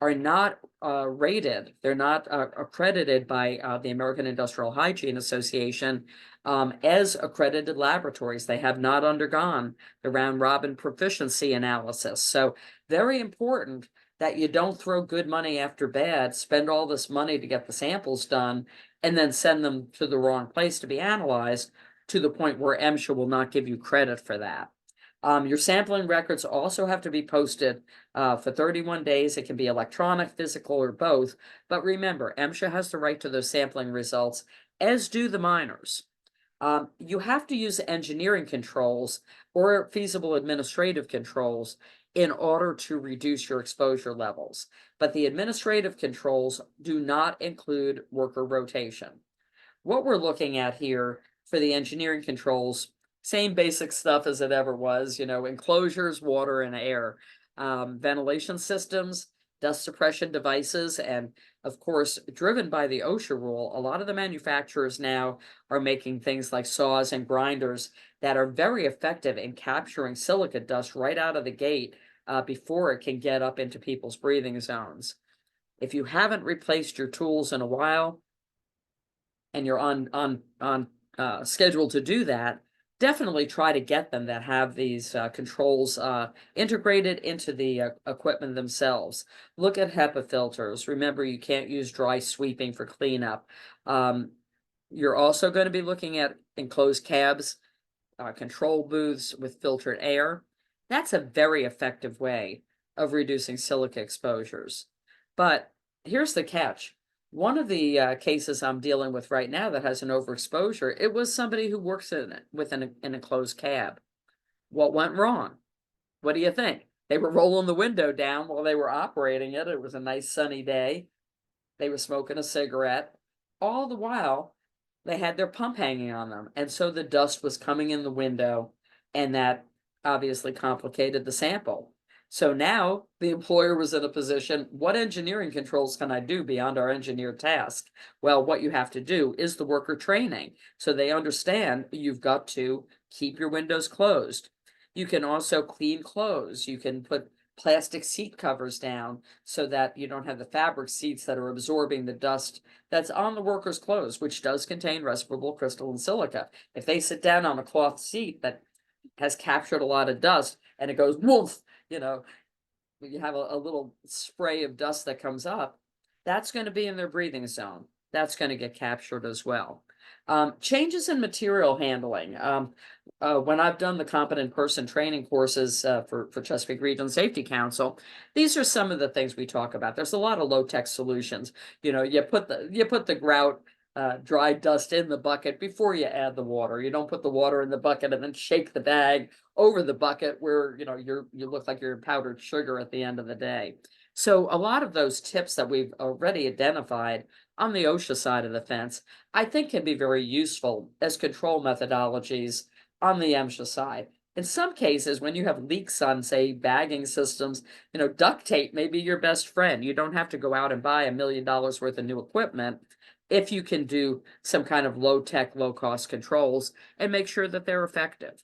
are not rated. They're not accredited by the American Industrial Hygiene Association as accredited laboratories. They have not undergone the round robin proficiency analysis. So very important that you don't throw good money after bad, spend all this money to get the samples done, and then send them to the wrong place to be analyzed, to the point where MSHA will not give you credit for that. Your sampling records also have to be posted for 31 days. It can be electronic, physical, or both. But remember, MSHA has the right to those sampling results, as do the miners. You have to use engineering controls or feasible administrative controls in order to reduce your exposure levels. But the administrative controls do not include worker rotation. What we're looking at here for the engineering controls, same basic stuff as it ever was, enclosures, water, and air, ventilation systems, dust suppression devices, and of course, driven by the OSHA rule, a lot of the manufacturers now are making things like saws and grinders that are very effective in capturing silica dust right out of the gate before it can get up into people's breathing zones. If you haven't replaced your tools in a while, and you're on schedule to do that, definitely try to get them that have these controls integrated into the equipment themselves. Look at HEPA filters. Remember, you can't use dry sweeping for cleanup. You're also going to be looking at enclosed cabs, control booths with filtered air. That's a very effective way of reducing silica exposures. But here's the catch. One of the cases I'm dealing with right now that has an overexposure, it was somebody who works in a closed cab. What went wrong? What do you think? They were rolling the window down while they were operating it. It was a nice sunny day. They were smoking a cigarette. All the while, they had their pump hanging on them. And so the dust was coming in the window, and that obviously complicated the sample. So now the employer was in a position, what engineering controls can I do beyond our engineered task? Well, what you have to do is the worker training. So they understand you've got to keep your windows closed. You can also clean clothes. You can put plastic seat covers down so that you don't have the fabric seats that are absorbing the dust that's on the worker's clothes, which does contain respirable crystalline silica. If they sit down on a cloth seat that has captured a lot of dust and it goes woof, you have a little spray of dust that comes up, that's going to be in their breathing zone. That's going to get captured as well. Changes in material handling. When I've done the competent person training courses for Chesapeake Region Safety Council, these are some of the things we talk about. There's a lot of low-tech solutions. You put the grout dry dust in the bucket before you add the water. You don't put the water in the bucket and then shake the bag over the bucket where you look like you're powdered sugar at the end of the day. So a lot of those tips that we've already identified on the OSHA side of the fence, I think can be very useful as control methodologies on the MSHA side. In some cases, when you have leaks on, say, bagging systems, duct tape may be your best friend. You don't have to go out and buy $1 million worth of new equipment if you can do some kind of low-tech, low-cost controls and make sure that they're effective.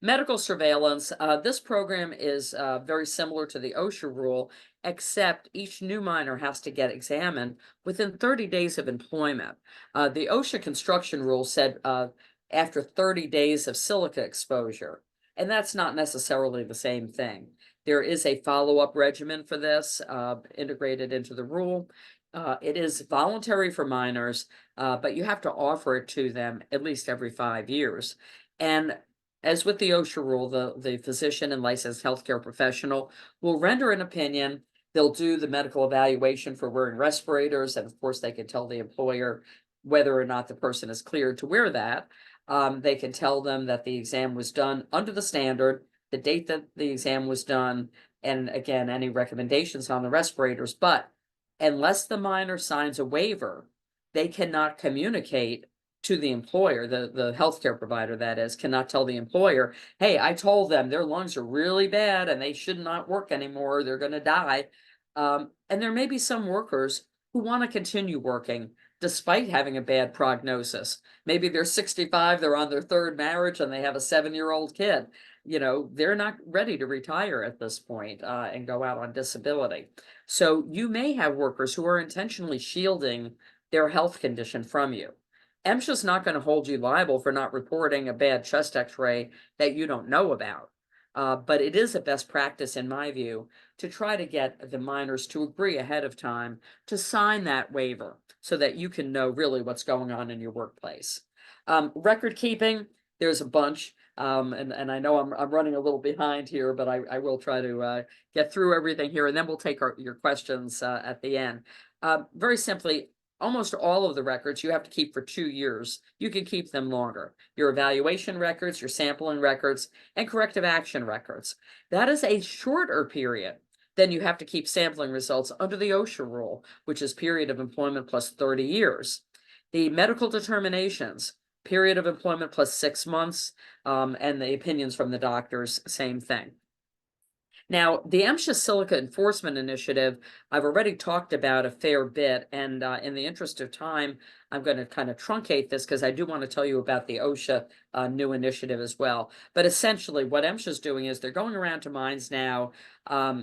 Medical surveillance, this program is very similar to the OSHA rule, except each new miner has to get examined within 30 days of employment. The OSHA construction rule said after 30 days of silica exposure, and that's not necessarily the same thing. There is a follow-up regimen for this integrated into the rule. It is voluntary for miners, but you have to offer it to them at least every 5 years. And as with the OSHA rule, the physician and licensed healthcare professional will render an opinion. They'll do the medical evaluation for wearing respirators, and of course they can tell the employer whether or not the person is cleared to wear that. They can tell them that the exam was done under the standard, the date that the exam was done, and again, any recommendations on the respirators. But unless the miner signs a waiver, they cannot communicate to the employer, the healthcare provider that is, cannot tell the employer, hey, I told them their lungs are really bad and they should not work anymore, they're going to die. And there may be some workers who want to continue working despite having a bad prognosis. Maybe they're 65, they're on their third marriage, and they have a 7-year-old kid. You know, they're not ready to retire at this point and go out on disability. So you may have workers who are intentionally shielding their health condition from you. MSHA is not going to hold you liable for not reporting a bad chest x-ray that you don't know about. But it is a best practice, in my view, to try to get the miners to agree ahead of time to sign that waiver so that you can know really what's going on in your workplace. Record keeping, there's a bunch. And I know I'm running a little behind here, but I will try to get through everything here, and then we'll take your questions at the end. Very simply, almost all of the records you have to keep for 2 years. You can keep them longer. Your evaluation records, your sampling records, and corrective action records. That is a shorter period than you have to keep sampling results under the OSHA rule, which is period of employment plus 30 years. The medical determinations, period of employment plus 6 months, and the opinions from the doctors, same thing. Now, the MSHA Silica Enforcement Initiative, I've already talked about a fair bit, and in the interest of time, I'm going to kind of truncate this because I do want to tell you about the OSHA new initiative as well. But essentially, what MSHA is doing is they're going around to mines now.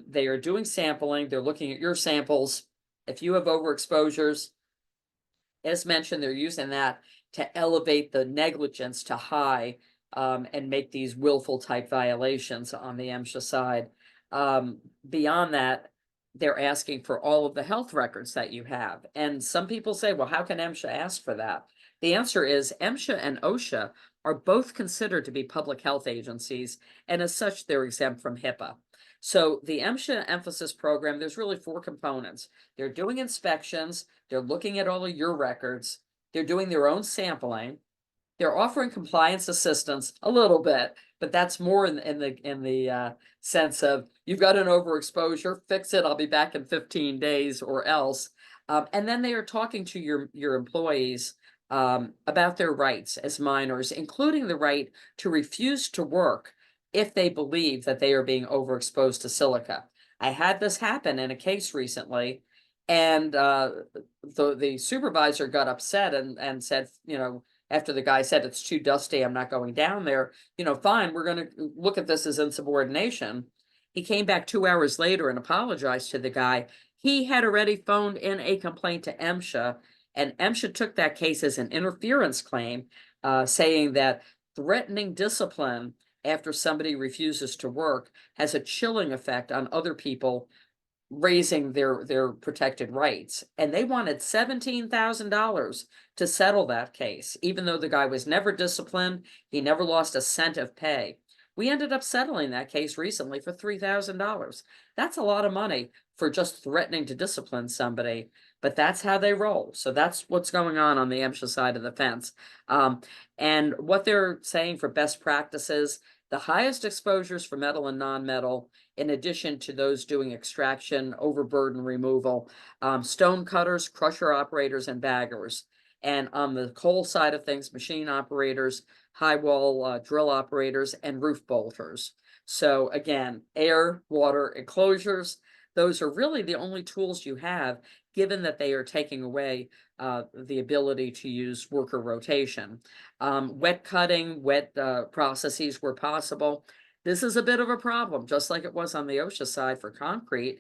They are doing sampling. They're looking at your samples. If you have overexposures, as mentioned, they're using that to elevate the negligence to high and make these willful type violations on the MSHA side. Beyond that, they're asking for all of the health records that you have. And some people say, well, how can MSHA ask for that? The answer is MSHA and OSHA are both considered to be public health agencies, and as such, they're exempt from HIPAA. So the MSHA emphasis program, there's really 4 components. They're doing inspections, they're looking at all of your records, they're doing their own sampling, they're offering compliance assistance a little bit, but that's more in the sense of you've got an overexposure, fix it, I'll be back in 15 days or else. And then they are talking to your employees about their rights as miners, including the right to refuse to work if they believe that they are being overexposed to silica. I had this happen in a case recently, and the supervisor got upset and said, you know, after the guy said it's too dusty, I'm not going down there, you know, fine, we're going to look at this as insubordination. He came back 2 hours later and apologized to the guy. He had already phoned in a complaint to MSHA, and MSHA took that case as an interference claim, saying that threatening discipline after somebody refuses to work has a chilling effect on other people raising their protected rights. And they wanted $17,000 to settle that case, even though the guy was never disciplined, he never lost a cent of pay. We ended up settling that case recently for $3,000. That's a lot of money for just threatening to discipline somebody, but that's how they roll. So that's what's going on the MSHA side of the fence. And what they're saying for best practices, the highest exposures for metal and non-metal, in addition to those doing extraction, overburden removal, stone cutters, crusher operators, and baggers. And on the coal side of things, machine operators, high wall drill operators, and roof bolters. So again, air, water, enclosures, those are really the only tools you have, given that they are taking away the ability to use worker rotation. Wet cutting, wet processes where possible. This is a bit of a problem, just like it was on the OSHA side for concrete,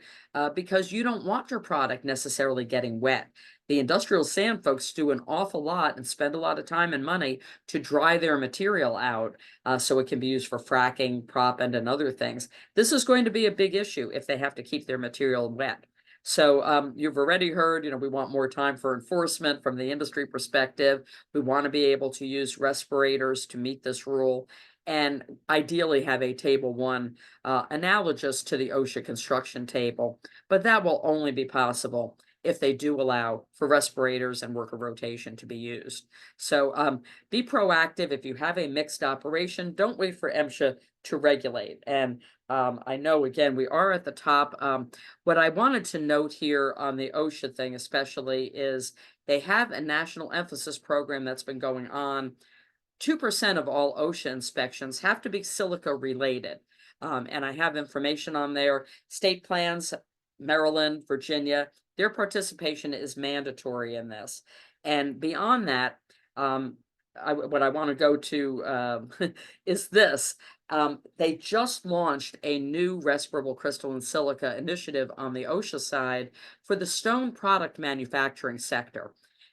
because you don't want your product necessarily getting wet. The industrial sand folks do an awful lot and spend a lot of time and money to dry their material out so it can be used for fracking, proppant, and other things. This is going to be a big issue if they have to keep their material wet. So you've already heard, you know, we want more time for enforcement from the industry perspective. We want to be able to use respirators to meet this rule, and ideally have a table 1 analogous to the OSHA construction table, but that will only be possible if they do allow for respirators and worker rotation to be used. So be proactive. If you have a mixed operation, don't wait for MSHA to regulate. And I know, again, we are at the top. What I wanted to note here on the OSHA thing especially is they have a national emphasis program that's been going on. 2% of all OSHA inspections have to be silica related. And I have information on there. State plans Maryland, Virginia, their participation is mandatory in this. And beyond that, what I want to go to is this. They just launched a new respirable crystalline silica initiative on the OSHA side for the stone product manufacturing sector.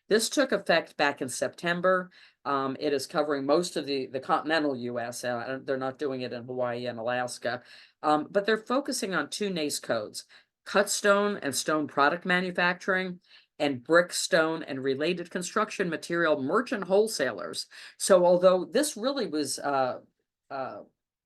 This took effect back in September. It is covering most of the continental U.S. They're not doing it in Hawaii and Alaska, but they're focusing on two NACE codes: cut stone and stone product manufacturing, and brick, stone, and related construction material merchant wholesalers. So although this really was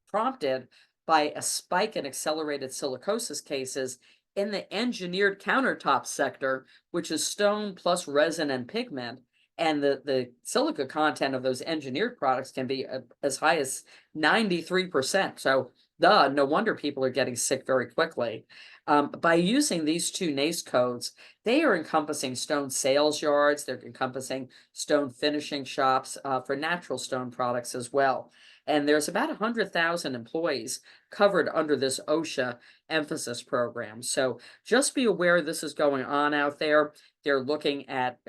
prompted by a spike in accelerated silicosis cases in the engineered countertop sector, which is stone plus resin and pigment, and the silica content of those engineered products can be as high as 93%. So no wonder people are getting sick very quickly. By using these two NACE codes, they are encompassing stone sales yards, they're encompassing stone finishing shops for natural stone products as well. And there's about 100,000 employees covered under this OSHA emphasis program. So just be aware this is going on out there. They're looking at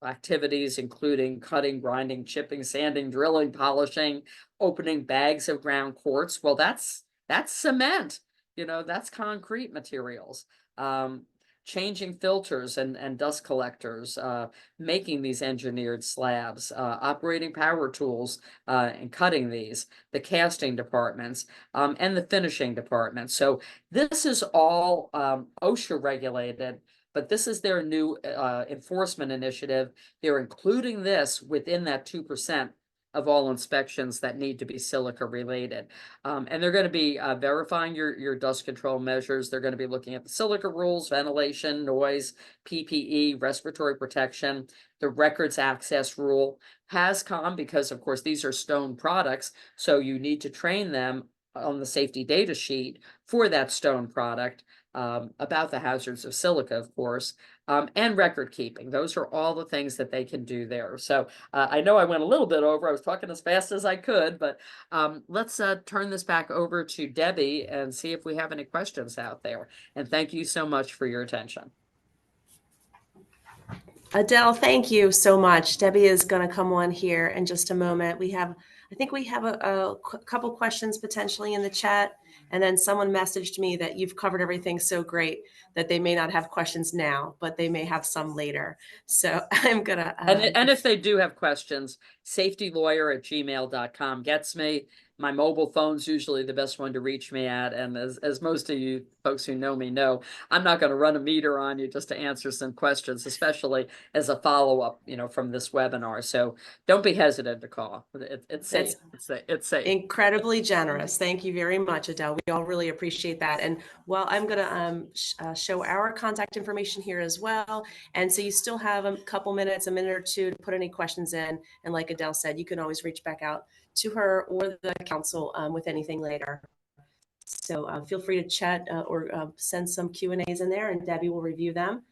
activities including cutting, grinding, chipping, sanding, drilling, polishing, opening bags of ground quartz. Well, that's cement. That's concrete materials. Changing filters and dust collectors, making these engineered slabs, operating power tools and cutting these, the casting departments, and the finishing department. So this is all OSHA regulated, but this is their new enforcement initiative. They're including this within that 2% of all inspections that need to be silica related. And they're going to be verifying your dust control measures. They're going to be looking at the silica rules, ventilation, noise, PPE, respiratory protection, the records access rule, HAZCOM, because of course these are stone products, so you need to train them on the safety data sheet for that stone product, about the hazards of silica, of course, and record keeping. Those are all the things that they can do there. So I know I went a little bit over. I was talking as fast as I could, but let's turn this back over to Debbie and see if we have any questions out there. And thank you so much for your attention. Adele, thank you so much. Debbie is going to come on here in just a moment. I think we have a couple questions potentially in the chat. And then someone messaged me that you've covered everything so great that they may not have questions now, but they may have some later. So I'm going to... And if they do have questions, safetylawyer@gmail.com gets me. My mobile phone's usually the best one to reach me at. And as most of you folks who know me know, I'm not going to run a meter on you just to answer some questions, especially as a follow-up, from this webinar. So don't be hesitant to call. It's safe. It's safe. Incredibly generous. Thank you very much, Adele. We all really appreciate that. And I'm going to show our contact information here as well. And so you still have a couple minutes, a minute or two to put any questions in. And like Adele said, you can always reach back out to her or the council with anything later. So feel free to chat or send some Q&As in there, and Debbie will review them.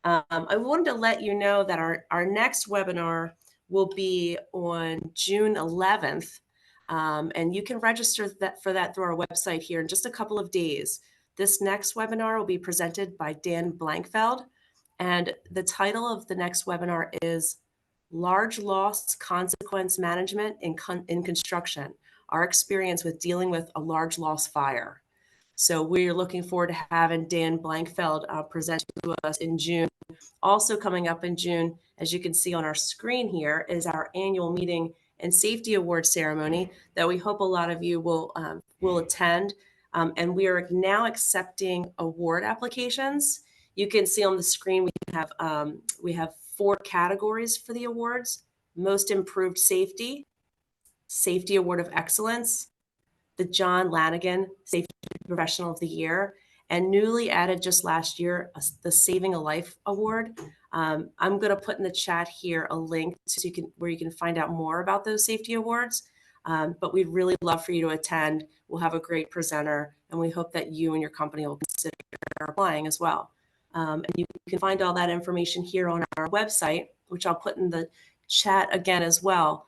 I wanted to let you know that our next webinar will be on June 11th, and you can register for that through our website here in just a couple of days. This next webinar will be presented by Dan Blankfeld, and the title of the next webinar is Large Loss Consequence Management in Construction, Our Experience with Dealing with a Large Loss Fire. So we're looking forward to having Dan Blankfeld present to us in June. Also coming up in June, as you can see on our screen here, is our annual meeting and safety award ceremony that we hope a lot of you will attend. And we are now accepting award applications. You can see on the screen we have 4 categories for the awards: Most Improved Safety, Safety Award of Excellence, the John Lanigan Safety Professional of the Year, and newly added just last year, the Saving a Life Award. I'm going to put in the chat here a link where you can find out more about those safety awards. But we'd really love for you to attend. We'll have a great presenter, and we hope that you and your company will consider applying as well. And you can find all that information here on our website, which I'll put in the chat again as well.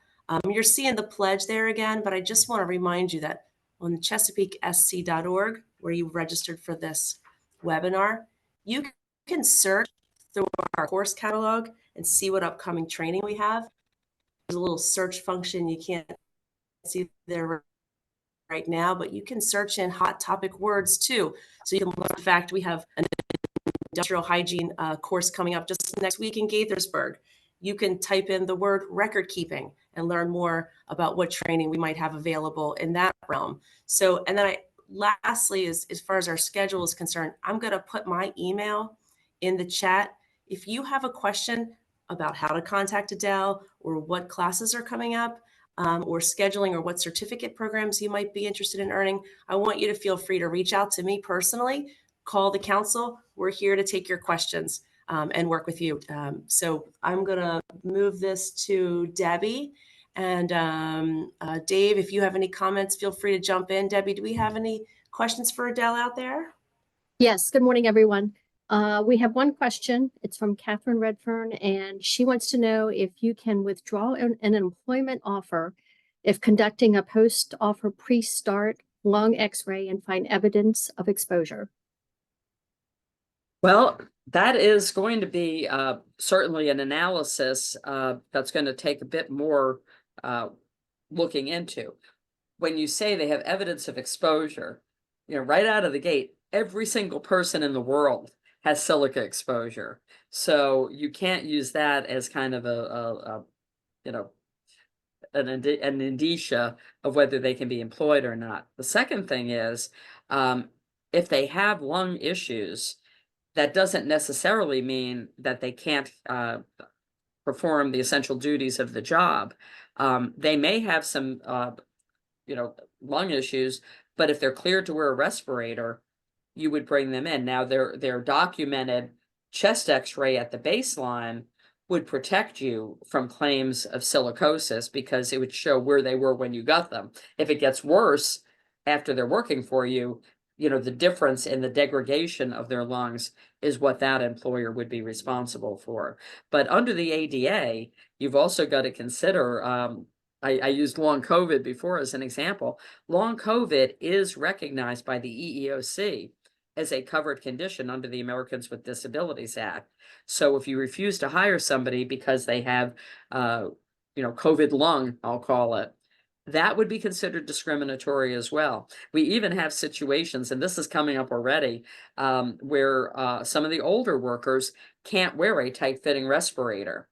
You're seeing the pledge there again, but I just want to remind you that on ChesapeakeSC.org, where you registered for this webinar, You can search through our course catalog and see what upcoming training we have. There's a little search function you can't see there right now, but you can search in hot topic words too. So you can learn, in fact, we have an industrial hygiene course coming up just next week in Gaithersburg. You can type in the word record keeping and learn more about what training we might have available in that realm. So, and then lastly, as far as our schedule is concerned, I'm going to put my email in the chat. If you have a question about how to contact Adele or what classes are coming up, or scheduling, or what certificate programs you might be interested in earning, I want you to feel free to reach out to me personally, call the council. We're here to take your questions and work with you. So I'm going to move this to Debbie. And Dave, if you have any comments, feel free to jump in. Debbie, do we have any questions for Adele out there? Yes, good morning, everyone. We have one question. It's from Catherine Redfern, and she wants to know if you can withdraw an employment offer if conducting a post-offer pre-start lung x-ray and find evidence of exposure. Well, that is going to be certainly an analysis that's going to take a bit more looking into. When you say they have evidence of exposure, you know, right out of the gate, every single person in the world has silica exposure. So you can't use that as kind of a you know, an indicia of whether they can be employed or not. The second thing is, if they have lung issues, that doesn't necessarily mean that they can't perform the essential duties of the job. They may have some, you know, lung issues, but if they're cleared to wear a respirator, you would bring them in. Now, their documented chest x-ray at the baseline would protect you from claims of silicosis because it would show where they were when you got them. If it gets worse after they're working for you, you know, the difference in the degradation of their lungs is what that employer would be responsible for. But under the ADA, you've also got to consider, I used long COVID before as an example. Long COVID is recognized by the EEOC as a covered condition under the Americans with Disabilities Act. So if you refuse to hire somebody because they have, you know, COVID lung, I'll call it, that would be considered discriminatory as well. We even have situations, and this is coming up already, where some of the older workers can't wear a tight-fitting respirator.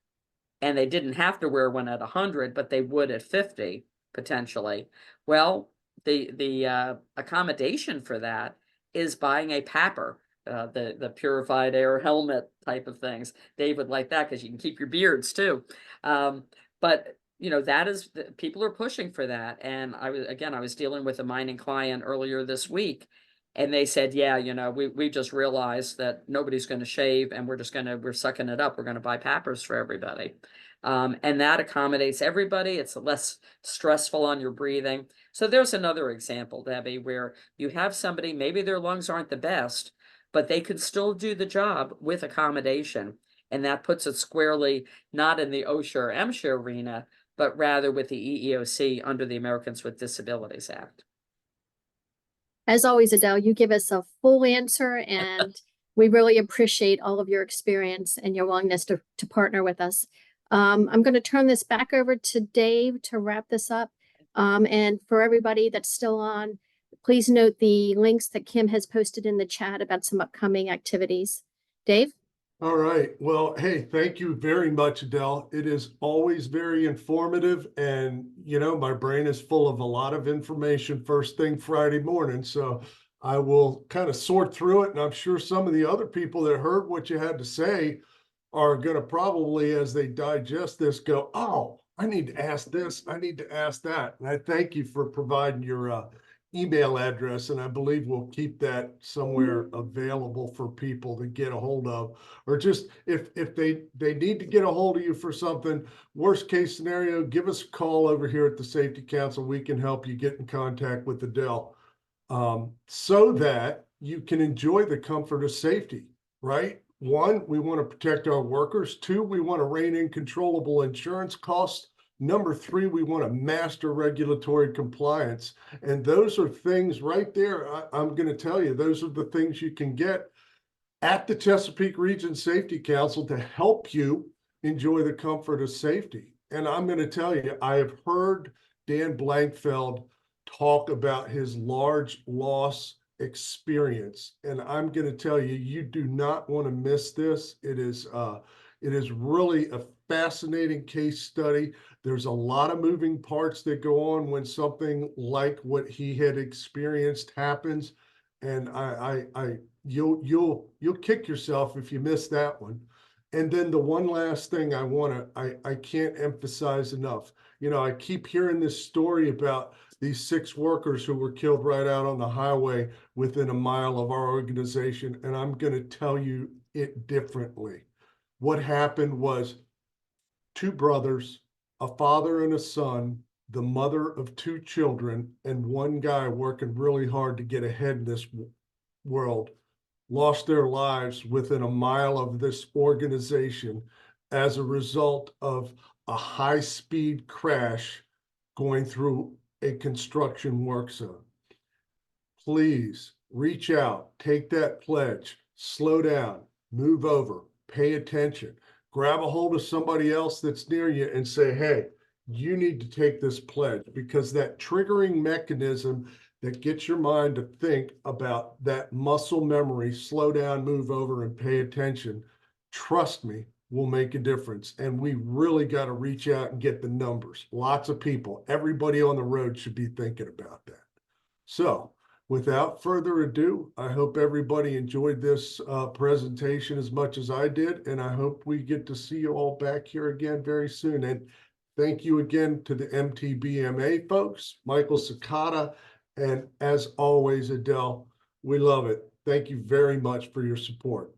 And they didn't have to wear one at 100, but they would at 50, potentially. Well, the accommodation for that is buying a PAPR, the purified air helmet type of things. Dave would like that because you can keep your beards too. But you know, that is, people are pushing for that. And I was dealing with a mining client earlier this week, and they said, yeah, you know, we just realized that nobody's going to shave, and we're sucking it up. We're going to buy PAPRs for everybody. And that accommodates everybody. It's less stressful on your breathing. So there's another example, Debbie, where you have somebody, maybe their lungs aren't the best, but they could still do the job with accommodation. And that puts it squarely not in the OSHA or MSHA arena, but rather with the EEOC under the Americans with Disabilities Act. As always, Adele, you give us a full answer, and we really appreciate all of your experience and your willingness to partner with us. I'm going to turn this back over to Dave to wrap this up. And for everybody that's still on, please note the links that Kim has posted in the chat about some upcoming activities. Dave? All right. Well, hey, thank you very much, Adele. It is always very informative, and you know, my brain is full of a lot of information first thing Friday morning. So I will kind of sort through it, and I'm sure some of the other people that heard what you had to say are going to probably, as they digest this, go, oh, I need to ask this, I need to ask that. And I thank you for providing your email address, and I believe we'll keep that somewhere available for people to get a hold of, or just if they need to get a hold of you for something, worst case scenario, give us a call over here at the Safety Council. We can help you get in contact with Adele, so that you can enjoy the comfort of safety, right? One, we want to protect our workers. Two, we want to rein in controllable insurance costs. Number three, we want to master regulatory compliance. And those are things right there. I'm going to tell you, those are the things you can get at the Chesapeake Region Safety Council to help you enjoy the comfort of safety. And I'm going to tell you, I have heard Dan Blankfeld talk about his large loss experience. And I'm going to tell you, you do not want to miss this. It is really a fascinating case study. There's a lot of moving parts that go on when something like what he had experienced happens. And you'll kick yourself if you miss that one. And then the one last thing I can't emphasize enough. You know, I keep hearing this story about these 6 workers who were killed right out on the highway within a mile of our organization. And I'm going to tell you it differently. What happened was 2 brothers, a father and a son, the mother of 2 children, and one guy working really hard to get ahead in this world, lost their lives within a mile of this organization as a result of a high-speed crash going through a construction work zone. Please reach out, take that pledge, slow down, move over, pay attention, grab a hold of somebody else that's near you and say, hey, you need to take this pledge, because that triggering mechanism that gets your mind to think about that muscle memory, slow down, move over, and pay attention, trust me, will make a difference. And we really got to reach out and get the numbers. Lots of people, everybody on the road should be thinking about that. So without further ado, I hope everybody enjoyed this presentation as much as I did, and I hope we get to see you all back here again very soon. And thank you again to the MTBMA folks, Michael Sakata, and as always, Adele, we love it. Thank you very much for your support.